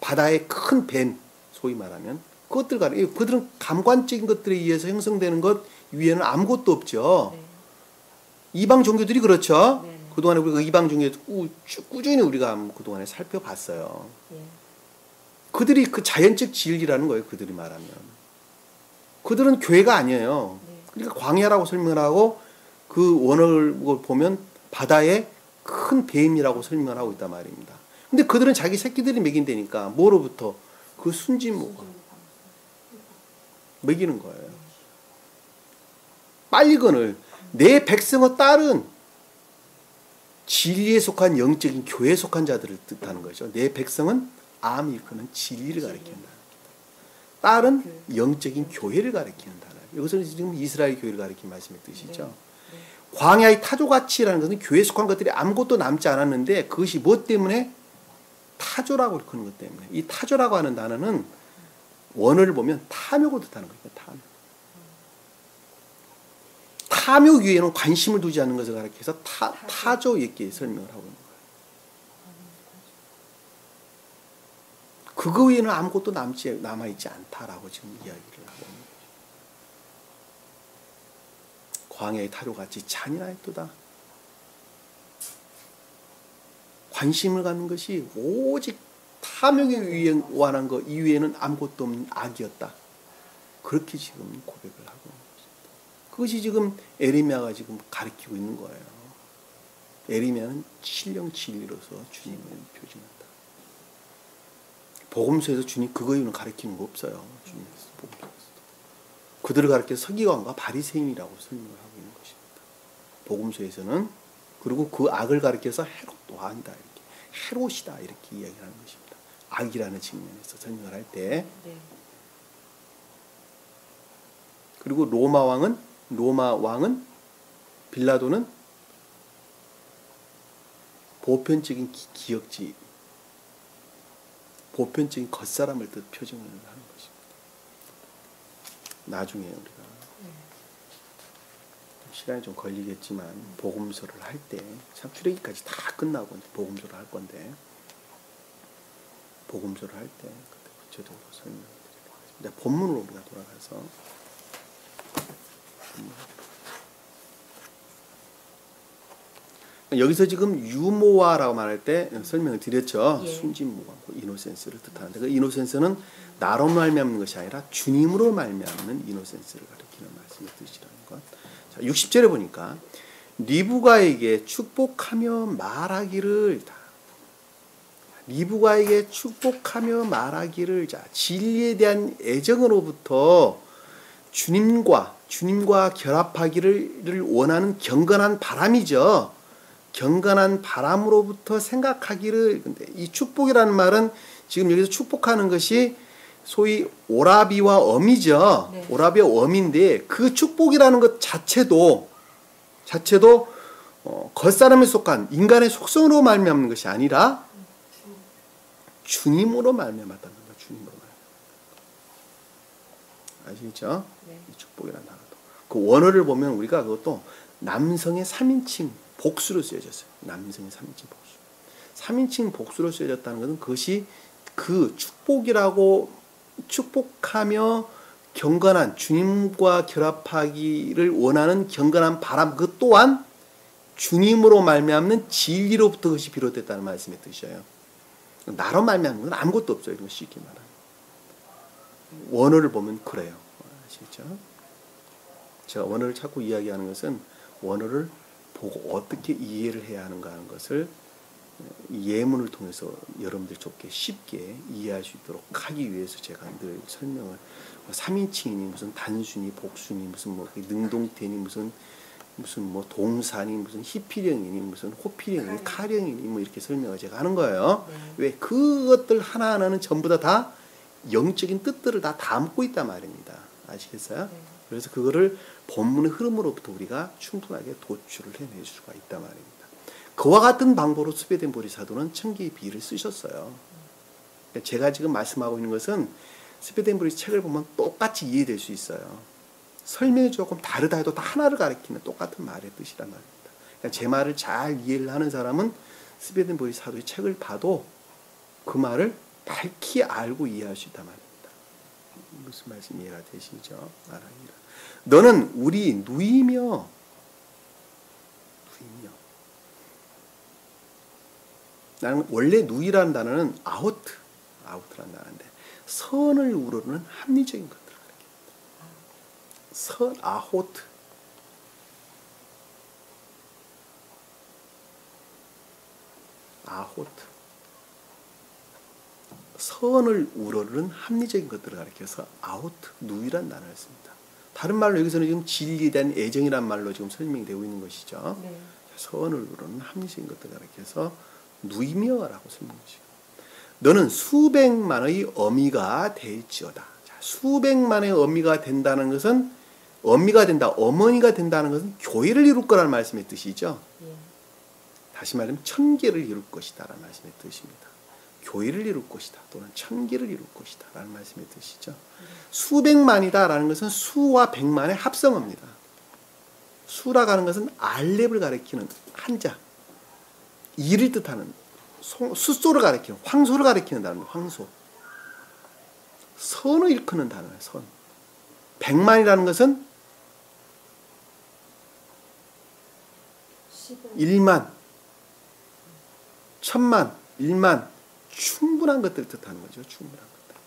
바다의 큰 뱀 소위 말하면 그들은 감관적인 것들에 의해서 형성되는 것 위에는 아무것도 없죠. 이방 종교들이 그렇죠. 그동안에 우리가 이방 종교 꾸준히 우리가 그동안에 살펴봤어요. 그들이 그 자연적 진리라는 거예요. 그들이 말하면. 그들은 교회가 아니에요. 그러니까 광야라고 설명을 하고 그 원어를 보면 바다의 큰 뱀이라고 설명을 하고 있단 말입니다. 근데 그들은 자기 새끼들이 먹인다니까 뭐로부터? 그 순진무가 먹이는 거예요. 빨리건을 내 백성의 딸은 진리에 속한 영적인 교회에 속한 자들을 뜻하는 거죠. 내 백성은 암일크는 진리를 가리킨다. 딸은 영적인 교회를 가리키는 단어. 이것은 지금 이스라엘 교회를 가리키는 말씀의 뜻이죠. 광야의 타조같이라는 것은 교회에 속한 것들이 아무것도 남지 않았는데 그것이 무엇 때문에? 타조라고 그러는 것 때문에. 이 타조라고 하는 단어는 원어를 보면 탐욕을 뜻하는 거예요. 탐욕. 탐욕 위에는 관심을 두지 않는 것을 가리켜서 타조 있게 설명을 하고 있는 거예요. 그거 외에는 아무것도 남아있지 않다라고 지금 이야기를 하고 있는 거죠. 광야의 타조같이 잔인하였도다. 관심을 갖는 것이 오직 탐욕에 관한 것 이외에는 아무것도 없는 악이었다. 그렇게 지금 고백을 하고 있는 것입니다. 그것이 지금 에레미야가 지금 가르치고 있는 거예요. 에레미야는 신령 진리로서 주님을 표징한다. 복음서에서 주님 그거에는 가르치는 거 없어요. 주님께서 복음서에서도. 그들을 가르쳐서 서기관과 바리새인이라고 설명을 하고 있는 것입니다. 복음서에서는. 그리고 그 악을 가르쳐서 헤롯도 아니다 이렇게 헤롯이다 이렇게 이야기를 하는 것입니다. 악이라는 측면에서 설명을 할 때. 그리고 로마 왕은 빌라도는 보편적인 기역지, 보편적인 겉사람을 뜻 표정을 하는 것입니다. 나중에 우리가 시간이 좀 걸리겠지만 복음서를 할 때 참 출애기까지 다 끝나고 복음서를 할 건데 복음서를 할 때 그때 구체적으로 설명을 드리도록 하겠습니다. 본문으로 우리가 돌아가서 여기서 지금 유모아라고 말할 때 설명을 드렸죠. 순진무가 이노센스를 뜻하는데 그 이노센스는 나로 말미암는 것이 아니라 주님으로 말미암는 이노센스를 가리키는 말씀의 뜻이라는 것. 자, 60절에 보니까 리브가에게 축복하며 말하기를 리브가에게 축복하며 말하기를 자 진리에 대한 애정으로부터 주님과 결합하기를 원하는 경건한 바람이죠. 경건한 바람으로부터 생각하기를. 근데 이 축복이라는 말은 지금 여기서 축복하는 것이 소위 오라비와 엄이죠. 네. 오라비와 엄인데 그 축복이라는 것 자체도 겉사람에 속한 인간의 속성으로 말미암는 것이 아니라 주님으로 말미암았다는 겁니다. 주님으로 말미암았다. 아시겠죠? 네. 이 축복이라는 단어도. 그 원어를 보면 우리가 그것도 남성의 3인칭 복수로 쓰여졌어요. 남성의 3인칭 복수. 3인칭 복수로 쓰여졌다는 것은 그것이 그 축복하며 경건한 주님과 결합하기를 원하는 경건한 바람 그 또한 주님으로 말미암는 진리로부터 그것이 비롯됐다는 말씀의 뜻이에요. 나로 말미암는 건 아무것도 없어요. 이런 거 쉽게 말하면. 원어를 보면 그래요. 아시겠죠? 제가 원어를 자꾸 이야기하는 것은 원어를 보고 어떻게 이해를 해야 하는가 하는 것을 예문을 통해서 여러분들 쉽게 이해할 수 있도록 하기 위해서 제가 늘 설명을 3인칭이니 무슨 단순히 복수니 무슨 뭐 능동태니 무슨 뭐 동사니 무슨 희필형이니 무슨 호필형이니 카령이니 뭐 이렇게 설명을 제가 하는 거예요. 네. 왜 그것들 하나하나는 전부 다 영적인 뜻들을 다 담고 있단 말입니다. 아시겠어요? 네. 그래서 그거를 본문의 흐름으로부터 우리가 충분하게 도출을 해낼 수가 있단 말입니다. 그와 같은 방법으로 스베덴 보리사도는 청기의 비유를 쓰셨어요. 제가 지금 말씀하고 있는 것은 스베덴 보리 책을 보면 똑같이 이해될 수 있어요. 설명이 조금 다르다 해도 다 하나를 가리키는 똑같은 말의 뜻이란 말입니다. 그러니까 제 말을 잘 이해를 하는 사람은 스베덴 보리사도의 책을 봐도 그 말을 밝히 알고 이해할 수 있단 말입니다. 무슨 말씀 이해가 되시죠? 말하기를. 너는 우리 누이며 나는 원래 누이라는 단어는 아우트라는 단어인데 선을 우러르는 합리적인 것들을 가리킵니다. 선, 아호트. 아호트. 선을 우러르는 합리적인 것들을 가리켜서 아호트, 누이란 단어를 씁니다. 다른 말로 여기서는 지금 진리에 대한 애정이란 말로 지금 설명이 되고 있는 것이죠. 네. 선을 우러르는 합리적인 것들을 가리켜서 누이며라고 설명하시고, 너는 수백만의 어미가 될지어다. 자, 수백만의 어미가 된다는 것은, 어미가 된다, 어머니가 된다는 것은 교회를 이룰 거라는 말씀의 뜻이죠. 예. 다시 말하면 천계를 이룰 것이다 라는 말씀의 뜻입니다. 교회를 이룰 것이다 또는 천계를 이룰 것이다 라는 말씀의 뜻이죠. 수백만이다 라는 것은 수와 백만의 합성어입니다. 수라고 하는 것은 알렙을 가리키는 한자, 이를 뜻하는 숫소를 가리키는, 황소를 가리키는 단어입니다. 황소. 선을 일컫는 단어예요. 선. 백만이라는 것은 1만, 1000만, 1만, 충분한 것들을 뜻하는 거죠. 충분한 것들.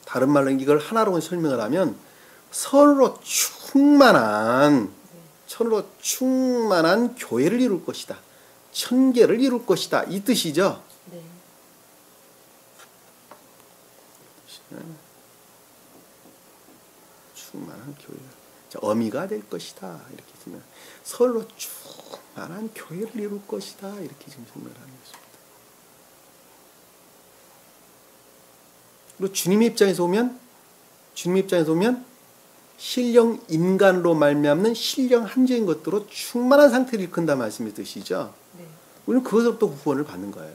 다른 말로 이걸 하나로 설명을 하면 선으로 충만한 교회를 이룰 것이다. 천계를 이룰 것이다. 이 뜻이죠. 네. 충만한 교회. 자, 어미가 될 것이다. 이렇게 쓰면 서로 충만한 교회를 이룰 것이다. 이렇게 지금 설명을 하는 것입니다. 그리고 주님의 입장에서 보면 신령 인간으로 말미암는 신령 한정인 것들로 충만한 상태를 일컫는다 말씀의 뜻이죠. 네. 우리는 그것으로부터 구원을 받는 거예요.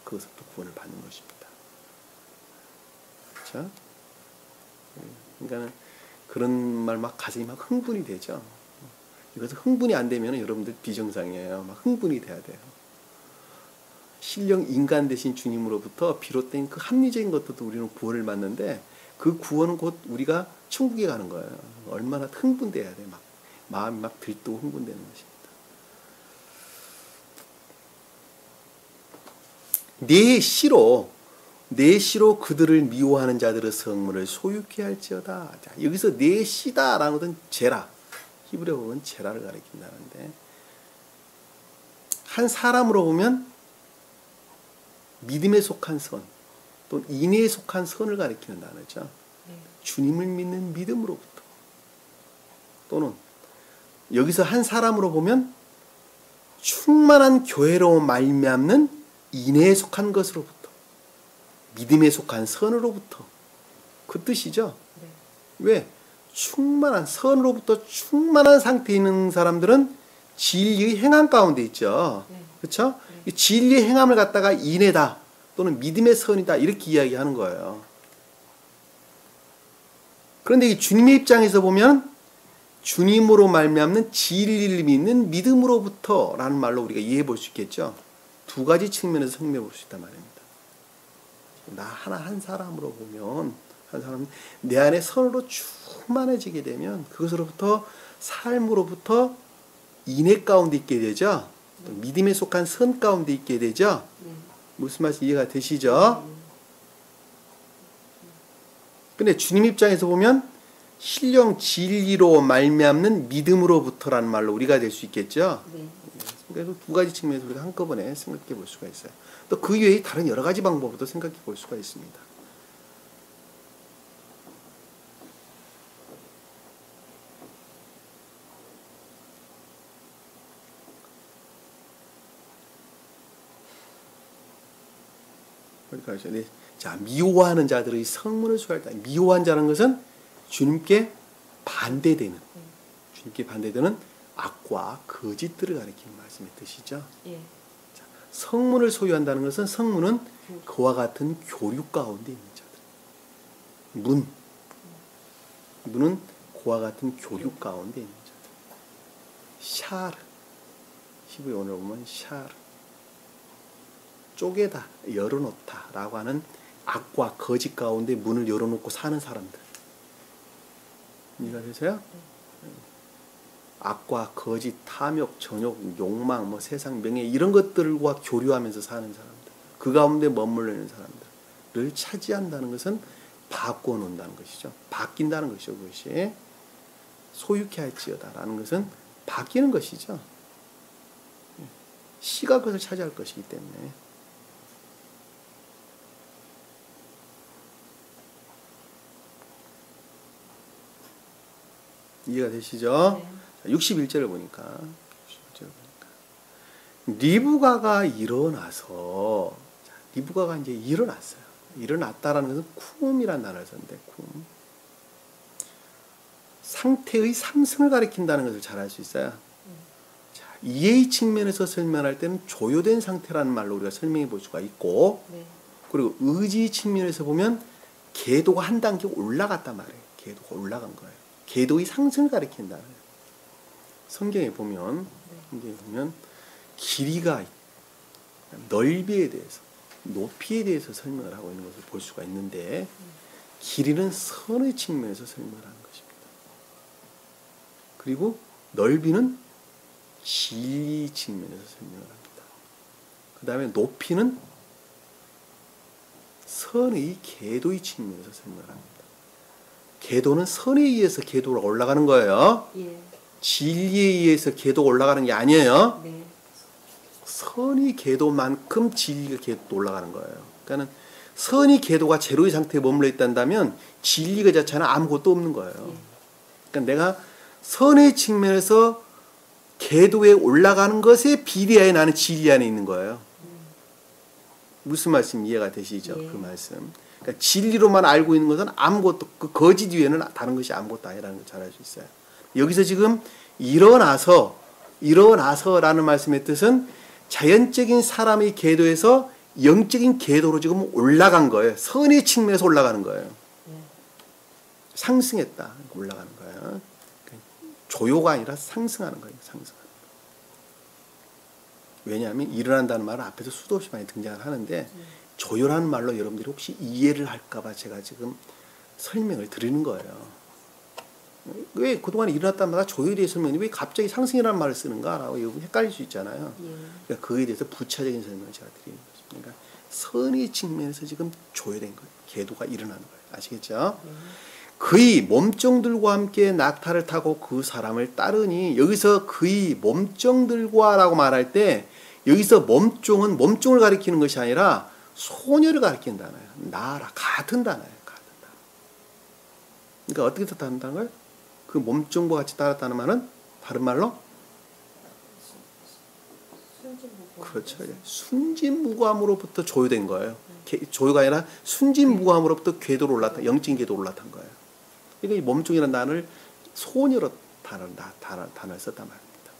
그것으로부터 구원을 받는 것입니다. 그렇죠? 그러니까는 그런 말 막 가슴이 막 흥분이 되죠. 이것은 흥분이 안 되면 여러분들 비정상이에요. 막 흥분이 돼야 돼요. 신령 인간 대신 주님으로부터 비롯된 그 합리적인 것들도 우리는 구원을 받는데, 그 구원은 곧 우리가 천국에 가는 거예요. 얼마나 흥분돼야 돼. 막 마음이 막 들뜨고 흥분되는 것입니다. 내 시로 그들을 미워하는 자들의 성문을 소유케 할지어다. 자, 여기서 내 시다라는 것은 제라, 히브리어 보면 제라를 가리킨다는데, 한 사람으로 보면 믿음에 속한 선, 또 인애에 속한 선을 가리키는 단어죠. 네. 주님을 믿는 믿음으로부터, 또는 여기서 한 사람으로 보면 충만한 교회로 말미암는 인애에 속한 것으로부터, 믿음에 속한 선으로부터, 그 뜻이죠. 네. 왜? 충만한 선으로부터 충만한 상태에 있는 사람들은 진리의 행함 가운데 있죠. 네. 그렇죠? 네. 진리의 행함을 갖다가 인애다 또는 믿음의 선이다 이렇게 이야기하는 거예요. 그런데 이 주님의 입장에서 보면 주님으로 말미암는 진리를 믿는 믿음으로부터라는 말로 우리가 이해해 볼 수 있겠죠. 두 가지 측면에서 설명해 볼 수 있단 말입니다. 나 한 사람으로 보면, 한 사람은 내 안에 선으로 충만해지게 되면 그것으로부터, 삶으로부터 인애 가운데 있게 되죠. 또 믿음에 속한 선 가운데 있게 되죠. 무슨 말씀 이해가 되시죠? 근데 주님 입장에서 보면 신령 진리로 말미암는 믿음으로부터라는 말로 우리가 될 수 있겠죠. 네. 그래서 두 가지 측면에서 우리가 한꺼번에 생각해 볼 수가 있어요. 또 그 외에 다른 여러 가지 방법으로도 생각해 볼 수가 있습니다. 자, 미워하는 자들의 성문을 소유할 때, 미워한 자라는 것은 주님께 반대되는, 악과 거짓들을 가리키는 말씀의 뜻이죠. 예. 자, 성문을 소유한다는 것은, 성문은 그와 같은 교류 가운데 있는 자들. 문은 그와 같은 교류 가운데 있는 자들. 샤르, 히브리 오늘 보면 샤르, 쪼개다, 열어놓다 라고 하는 악과 거짓 가운데 문을 열어놓고 사는 사람들. 이해가 되세요? 악과 거짓, 탐욕, 정욕, 욕망, 세상 명예 이런 것들과 교류하면서 사는 사람들, 그 가운데 머물러 있는 사람들을 차지한다는 것은 바꿔놓는다는 것이죠. 바뀐다는 것이죠. 그것이 소유케 할지어다라는 것은 바뀌는 것이죠. 시가 그것을 차지할 것이기 때문에. 이해가 되시죠? 네. 61절을 보니까 리브가가 일어나서, 리브가가 이제 일어났어요. 일어났다라는 것은 쿰이라는 단어를 썼는데, 쿰. 상태의 상승을 가리킨다는 것을 잘 알 수 있어요. 자, 이해의 측면에서 설명할 때는 조요된 상태라는 말로 우리가 설명해 볼 수가 있고, 네. 그리고 의지 측면에서 보면 궤도가 한 단계 올라갔단 말이에요. 궤도가 올라간 거예요. 궤도의 상승을 가리킨다는 거예요. 성경에 보면 길이가, 넓이에 대해서, 높이에 대해서 설명을 하고 있는 것을 볼 수가 있는데, 길이는 선의 측면에서 설명을 하는 것입니다. 그리고 넓이는 진리 측면에서 설명을 합니다. 그 다음에 높이는 선의 궤도의 측면에서 설명을 합니다. 궤도는 선에 의해서 궤도가 올라가는 거예요. 예. 진리에 의해서 궤도가 올라가는 게 아니에요. 네. 선의 궤도만큼 진리가 궤도 올라가는 거예요. 그러니까는 선의 궤도가 제로의 상태에 머물러 있단다면 진리가 자체는 아무것도 없는 거예요. 그러니까 내가 선의 측면에서 궤도에 올라가는 것에 비례하여 나는 진리 안에 있는 거예요. 무슨 말씀 이해가 되시죠? 예. 그 말씀. 그러니까 진리로만 알고 있는 것은 아무것도, 그 거짓 위에는 다른 것이 아무것도 아니라는 걸 잘 알 수 있어요. 여기서 지금 일어나서라는 말씀의 뜻은 자연적인 사람의 궤도에서 영적인 궤도로 지금 올라간 거예요. 선의 측면에서 올라가는 거예요. 상승했다. 올라가는 거예요. 조요가 아니라 상승하는 거예요. 상승하는 거예요. 왜냐하면 일어난다는 말은 앞에서 수도 없이 많이 등장을 하는데, 조요라는 말로 여러분들이 혹시 이해를 할까봐 제가 지금 설명을 드리는 거예요. 왜 그동안 일어났다는 말과 조요에 대해 설명이 왜 갑자기 상승이라는 말을 쓰는가라고 여러분 헷갈릴 수 있잖아요. 그러니까 그에 대해서 부차적인 설명을 제가 드리는 거죠. 그러니까 선의 측면에서 지금 조요된 거예요. 궤도가 일어나는 거예요. 아시겠죠? 그의 몸종들과 함께 낙타를 타고 그 사람을 따르니, 여기서 그의 몸종들과라고 말할 때 여기서 몸종은 몸종을 가리키는 것이 아니라 소녀를 가리키는 단어예요. 나라 같은 단어예요. 같은 단어. 그러니까 어떻게 뜻한다는 거예요? 그 몸종과 같이 따랐다는 말은 다른 말로 그렇죠. 순진무구함으로부터 조요된 거예요. 조요가 아니라 순진무구함으로부터 궤도로 올라타, 영적인 궤도로 올라탄 거예요. 그러니까 이 몸종이라는 단어를 소녀로 단어를 썼단 말입니다.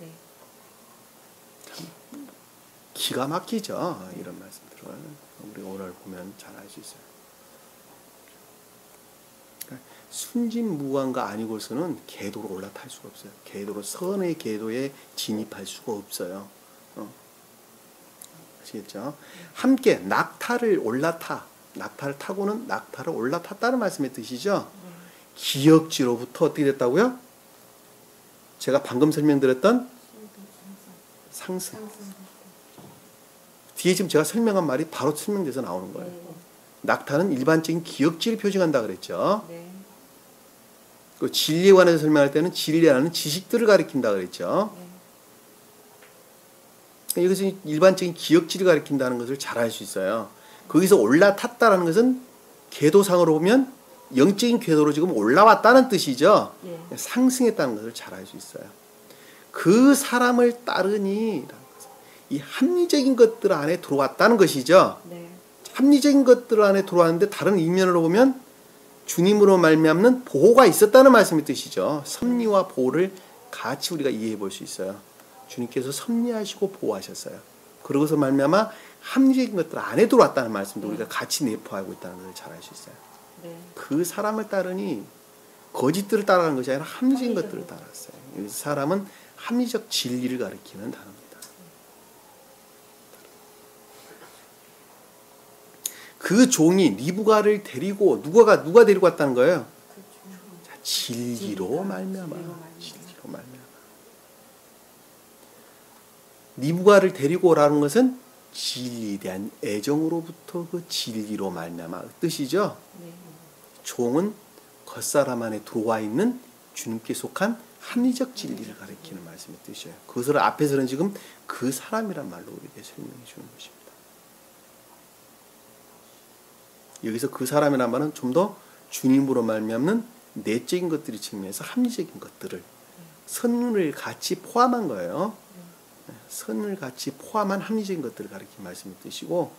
네. 참 기가 막히죠. 이런 말씀들은 우리 오늘 보면 잘 알 수 있어요. 그러니까 순진무구함과 아니고서는 궤도로 올라탈 수가 없어요. 궤도로, 선의 궤도에 진입할 수가 없어요. 아시겠죠? 함께 낙타를 올라타, 낙타를 타고는 낙타를 올라탔다는 말씀의 뜻이죠. 기역지로부터 어떻게 됐다고요? 제가 방금 설명드렸던 상승. 뒤에 지금 제가 설명한 말이 바로 설명돼서 나오는 거예요. 낙타는 일반적인 기역지를 표징한다 그랬죠. 네. 그 진리에 관해서 설명할 때는 진리라는 지식들을 가리킨다 그랬죠. 여기서 일반적인 기역지를 가리킨다는 것을 잘 알 수 있어요. 거기서 올라탔다라는 것은 궤도상으로 보면 영적인 궤도로 지금 올라왔다는 뜻이죠. 상승했다는 것을 잘 알 수 있어요. 그 사람을 따르니, 이 합리적인 것들 안에 들어왔다는 것이죠. 네. 합리적인 것들 안에 들어왔는데 다른 이면으로 보면 주님으로 말미암는 보호가 있었다는 말씀의 뜻이죠. 섭리와 보호를 같이 우리가 이해해 볼 수 있어요. 주님께서 섭리하시고 보호하셨어요. 그러고서 말미암아 합리적인 것들 안에 들어왔다는 말씀도 우리가 같이 내포하고 있다는 것을 잘 알 수 있어요. 네. 그 사람을 따르니 거짓들을 따라가는 것이 아니라 합리적인 것들을 따랐어요. 이 사람은 합리적 진리를 가리키는 단어입니다. 그 종이 리브가를 데리고 누가 데리고 왔다는 거예요? 자, 진리로 말미암아. 진리로 말미암아. 리브가를 데리고 오라는 것은 진리에 대한 애정으로부터 그 진리로 말미암아 뜻이죠. 네. 종은 겉사람 안에 들어와 있는 주님께 속한 합리적 진리를 가리키는 말씀의 뜻이에요. 그것을 앞에서는 지금 그 사람이란 말로 우리에게 설명해 주는 것입니다. 여기서 그 사람이란 말은 좀 더 주님으로 말미암는 내적인 것들이 측면에서 합리적인 것들을 선을 같이 포함한 거예요. 선을 같이 포함한 합리적인 것들을 가리키는 말씀의 뜻이고,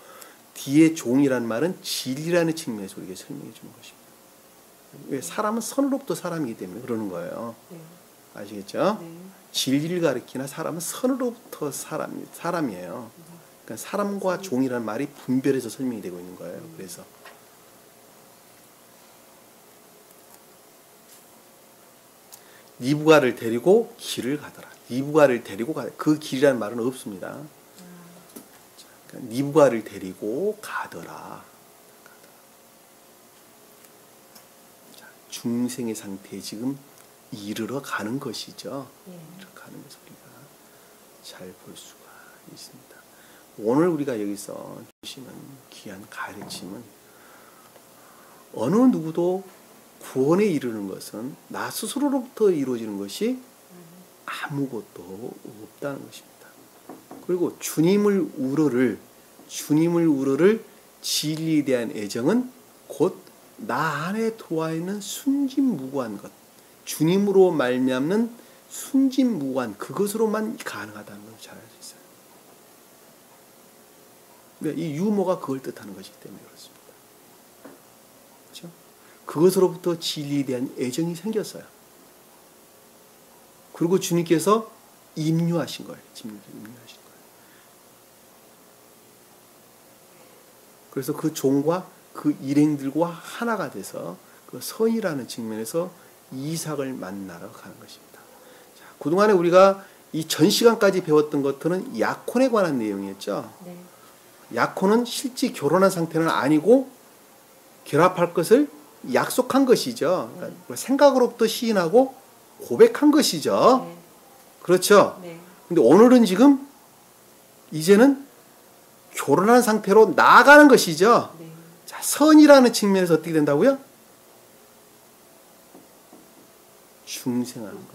뒤에 종이란 말은 진리라는 측면에서 우리에게 설명해 주는 것입니다. 왜? 사람은 선으로부터 사람이기 때문에 그러는 거예요. 네. 아시겠죠? 네. 진리를 가리키나 사람은 선으로부터 사람이에요. 그러니까 사람과 종이라는 말이 분별해서 설명이 되고 있는 거예요. 그래서 니부가를 데리고 길을 가더라. 니부가를 데리고 가더라. 그 길이라는 말은 없습니다. 그러니까 니부가를 데리고 가더라. 자, 중생의 상태에 지금 이르러 가는 것이죠. 이르러 가는 것을 우리가 잘 볼 수가 있습니다. 오늘 우리가 여기서 주시는 귀한 가르침은 어느 누구도 구원에 이르는 것은 나 스스로로부터 이루어지는 것이 아무것도 없다는 것입니다. 그리고 주님을 우러를 진리에 대한 애정은 곧 나 안에 들어와 있는 순진무구한 것, 주님으로 말미암는 순진무구한 그것으로만 가능하다는 걸 잘 알 수 있어요. 그러니까 이 유모가 그걸 뜻하는 것이기 때문에 그렇습니다. 그렇죠? 그것으로부터 진리에 대한 애정이 생겼어요. 그리고 주님께서 임유하신 거예요. 임유하신 거예요. 그래서 그 종과 그 일행들과 하나가 돼서 그 선이라는 측면에서 이삭을 만나러 가는 것입니다. 자, 그동안에 우리가 이 전 시간까지 배웠던 것들은 약혼에 관한 내용이었죠. 네. 약혼은 실제 결혼한 상태는 아니고 결합할 것을 약속한 것이죠. 그러니까 생각으로부터 시인하고 고백한 것이죠. 네. 그렇죠. 네. 근데 오늘은 지금 이제는 결혼한 상태로 나아가는 것이죠. 네. 자, 선이라는 측면에서 어떻게 된다고요? 중생하는 것,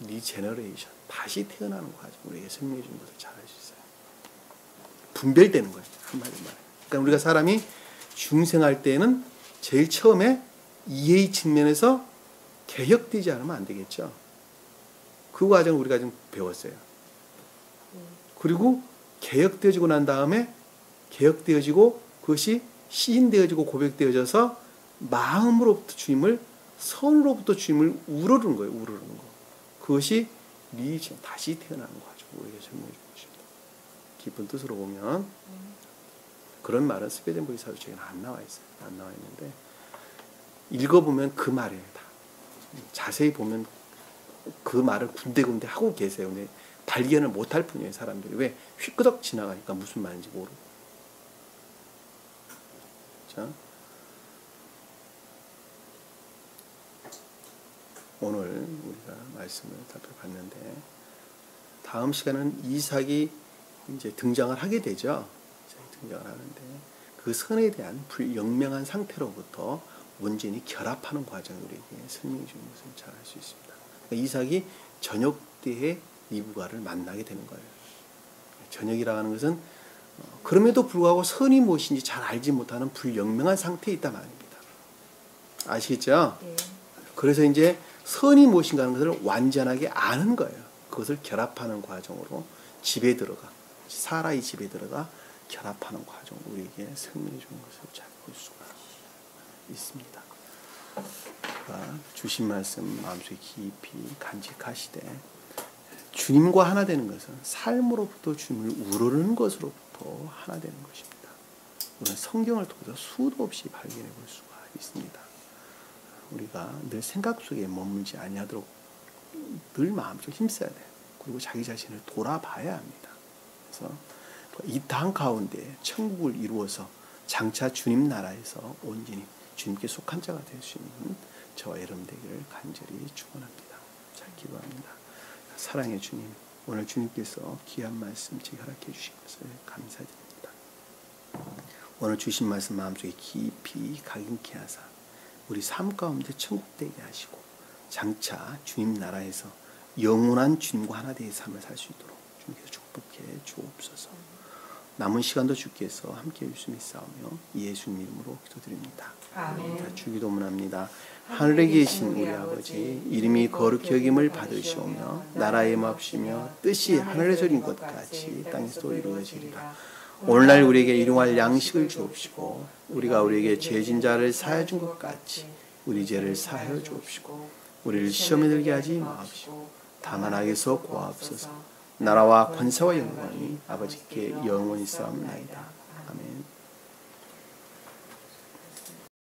리제너레이션, 다시 태어나는 과정, 우리에게 설명해 주는 것을 잘 알 수 있어요. 분별되는 거예요. 한마디로 말해. 그러니까 우리가 사람이 중생할 때는 제일 처음에 이해의 측면에서 개혁되지 않으면 안 되겠죠. 그 과정을 우리가 좀 배웠어요. 그리고 개혁되어지고 난 다음에 개혁되어지고 그것이 시인되어지고 고백되어져서 마음으로부터 주님을, 선으로부터 주님을 우러르는 거예요. 우러르는 거. 그것이 리지션, 다시 태어나는 과정, 우리에게 설명해 주는 것입니다. 깊은 뜻으로 보면 그런 말은 스웨덴보리 사도책에는 안 나와 있어요. 안 나와 있는데 읽어보면 그 말이에요. 다. 자세히 보면 그 말을 군데군데 하고 계세요. 근데 발견을 못할 뿐이에요. 사람들이. 왜? 휘끄덕 지나가니까 무슨 말인지 모르고. 자, 오늘 우리가 말씀을 살펴봤는데 다음 시간은 이삭이 이제 등장을 하게 되죠. 등장을 하는데 그 선에 대한 불영명한 상태로부터 온전히 결합하는 과정을 우리에게 설명해 주는 것을 잘 알 수 있습니다. 그러니까 이삭이 저녁 때에 리브가를 만나게 되는 거예요. 저녁이라고 하는 것은 그럼에도 불구하고 선이 무엇인지 잘 알지 못하는 불영명한 상태에 있단 말입니다. 아시겠죠? 네. 그래서 이제 선이 무엇인가 하는 것을 완전하게 아는 거예요. 그것을 결합하는 과정으로 집에 들어가, 사라의 집에 들어가 결합하는 과정, 우리에게 설명해 주는 것을 잘 볼 수가 있습니다. 주신 말씀 마음속에 깊이 간직하시되 주님과 하나 되는 것은 삶으로부터 주님을 우러르는 것으로부터 하나 되는 것입니다. 우리는 성경을 통해서 수도 없이 발견해 볼 수가 있습니다. 우리가 늘 생각 속에 머물지 아니하도록 늘 마음속에 힘써야 돼요. 그리고 자기 자신을 돌아봐야 합니다. 그래서 이 땅 가운데 천국을 이루어서 장차 주님 나라에서 온전히 주님께 속한 자가 될 수 있는 저와 여러분 되기를 간절히 축원합니다. 잘 기도합니다. 사랑의 주님, 오늘 주님께서 귀한 말씀 제게 허락해 주신 것을 감사드립니다. 오늘 주신 말씀 마음속에 깊이 각인케 하사 우리 삶 가운데 천국 되게 하시고 장차 주님 나라에서 영원한 주님과 하나 되어 삶을 살 수 있도록 주님께서 축복해 주옵소서. 남은 시간도 주께서 함께해 주시며 싸우며 예수님 이름으로 기도드립니다. 아멘. 주기도문합니다. 하늘에 계신 우리 아버지, 이름이 거룩히 여김을 받으시오며 나라에 임하시며 뜻이 하늘에서 이룬 것 같이 땅에서도 이루어지리라. 오늘날 우리에게 일용할 양식을 주옵시고 우리가 우리에게 죄진 자를 사하여 준 것 같이 우리 죄를 사하여 주옵시고 우리를 시험에 들게 하지 마옵시고 다만 악에서 구하옵소서. 나라와 권세와 영광이 아버지께 영원히 싸움나이다. 아멘.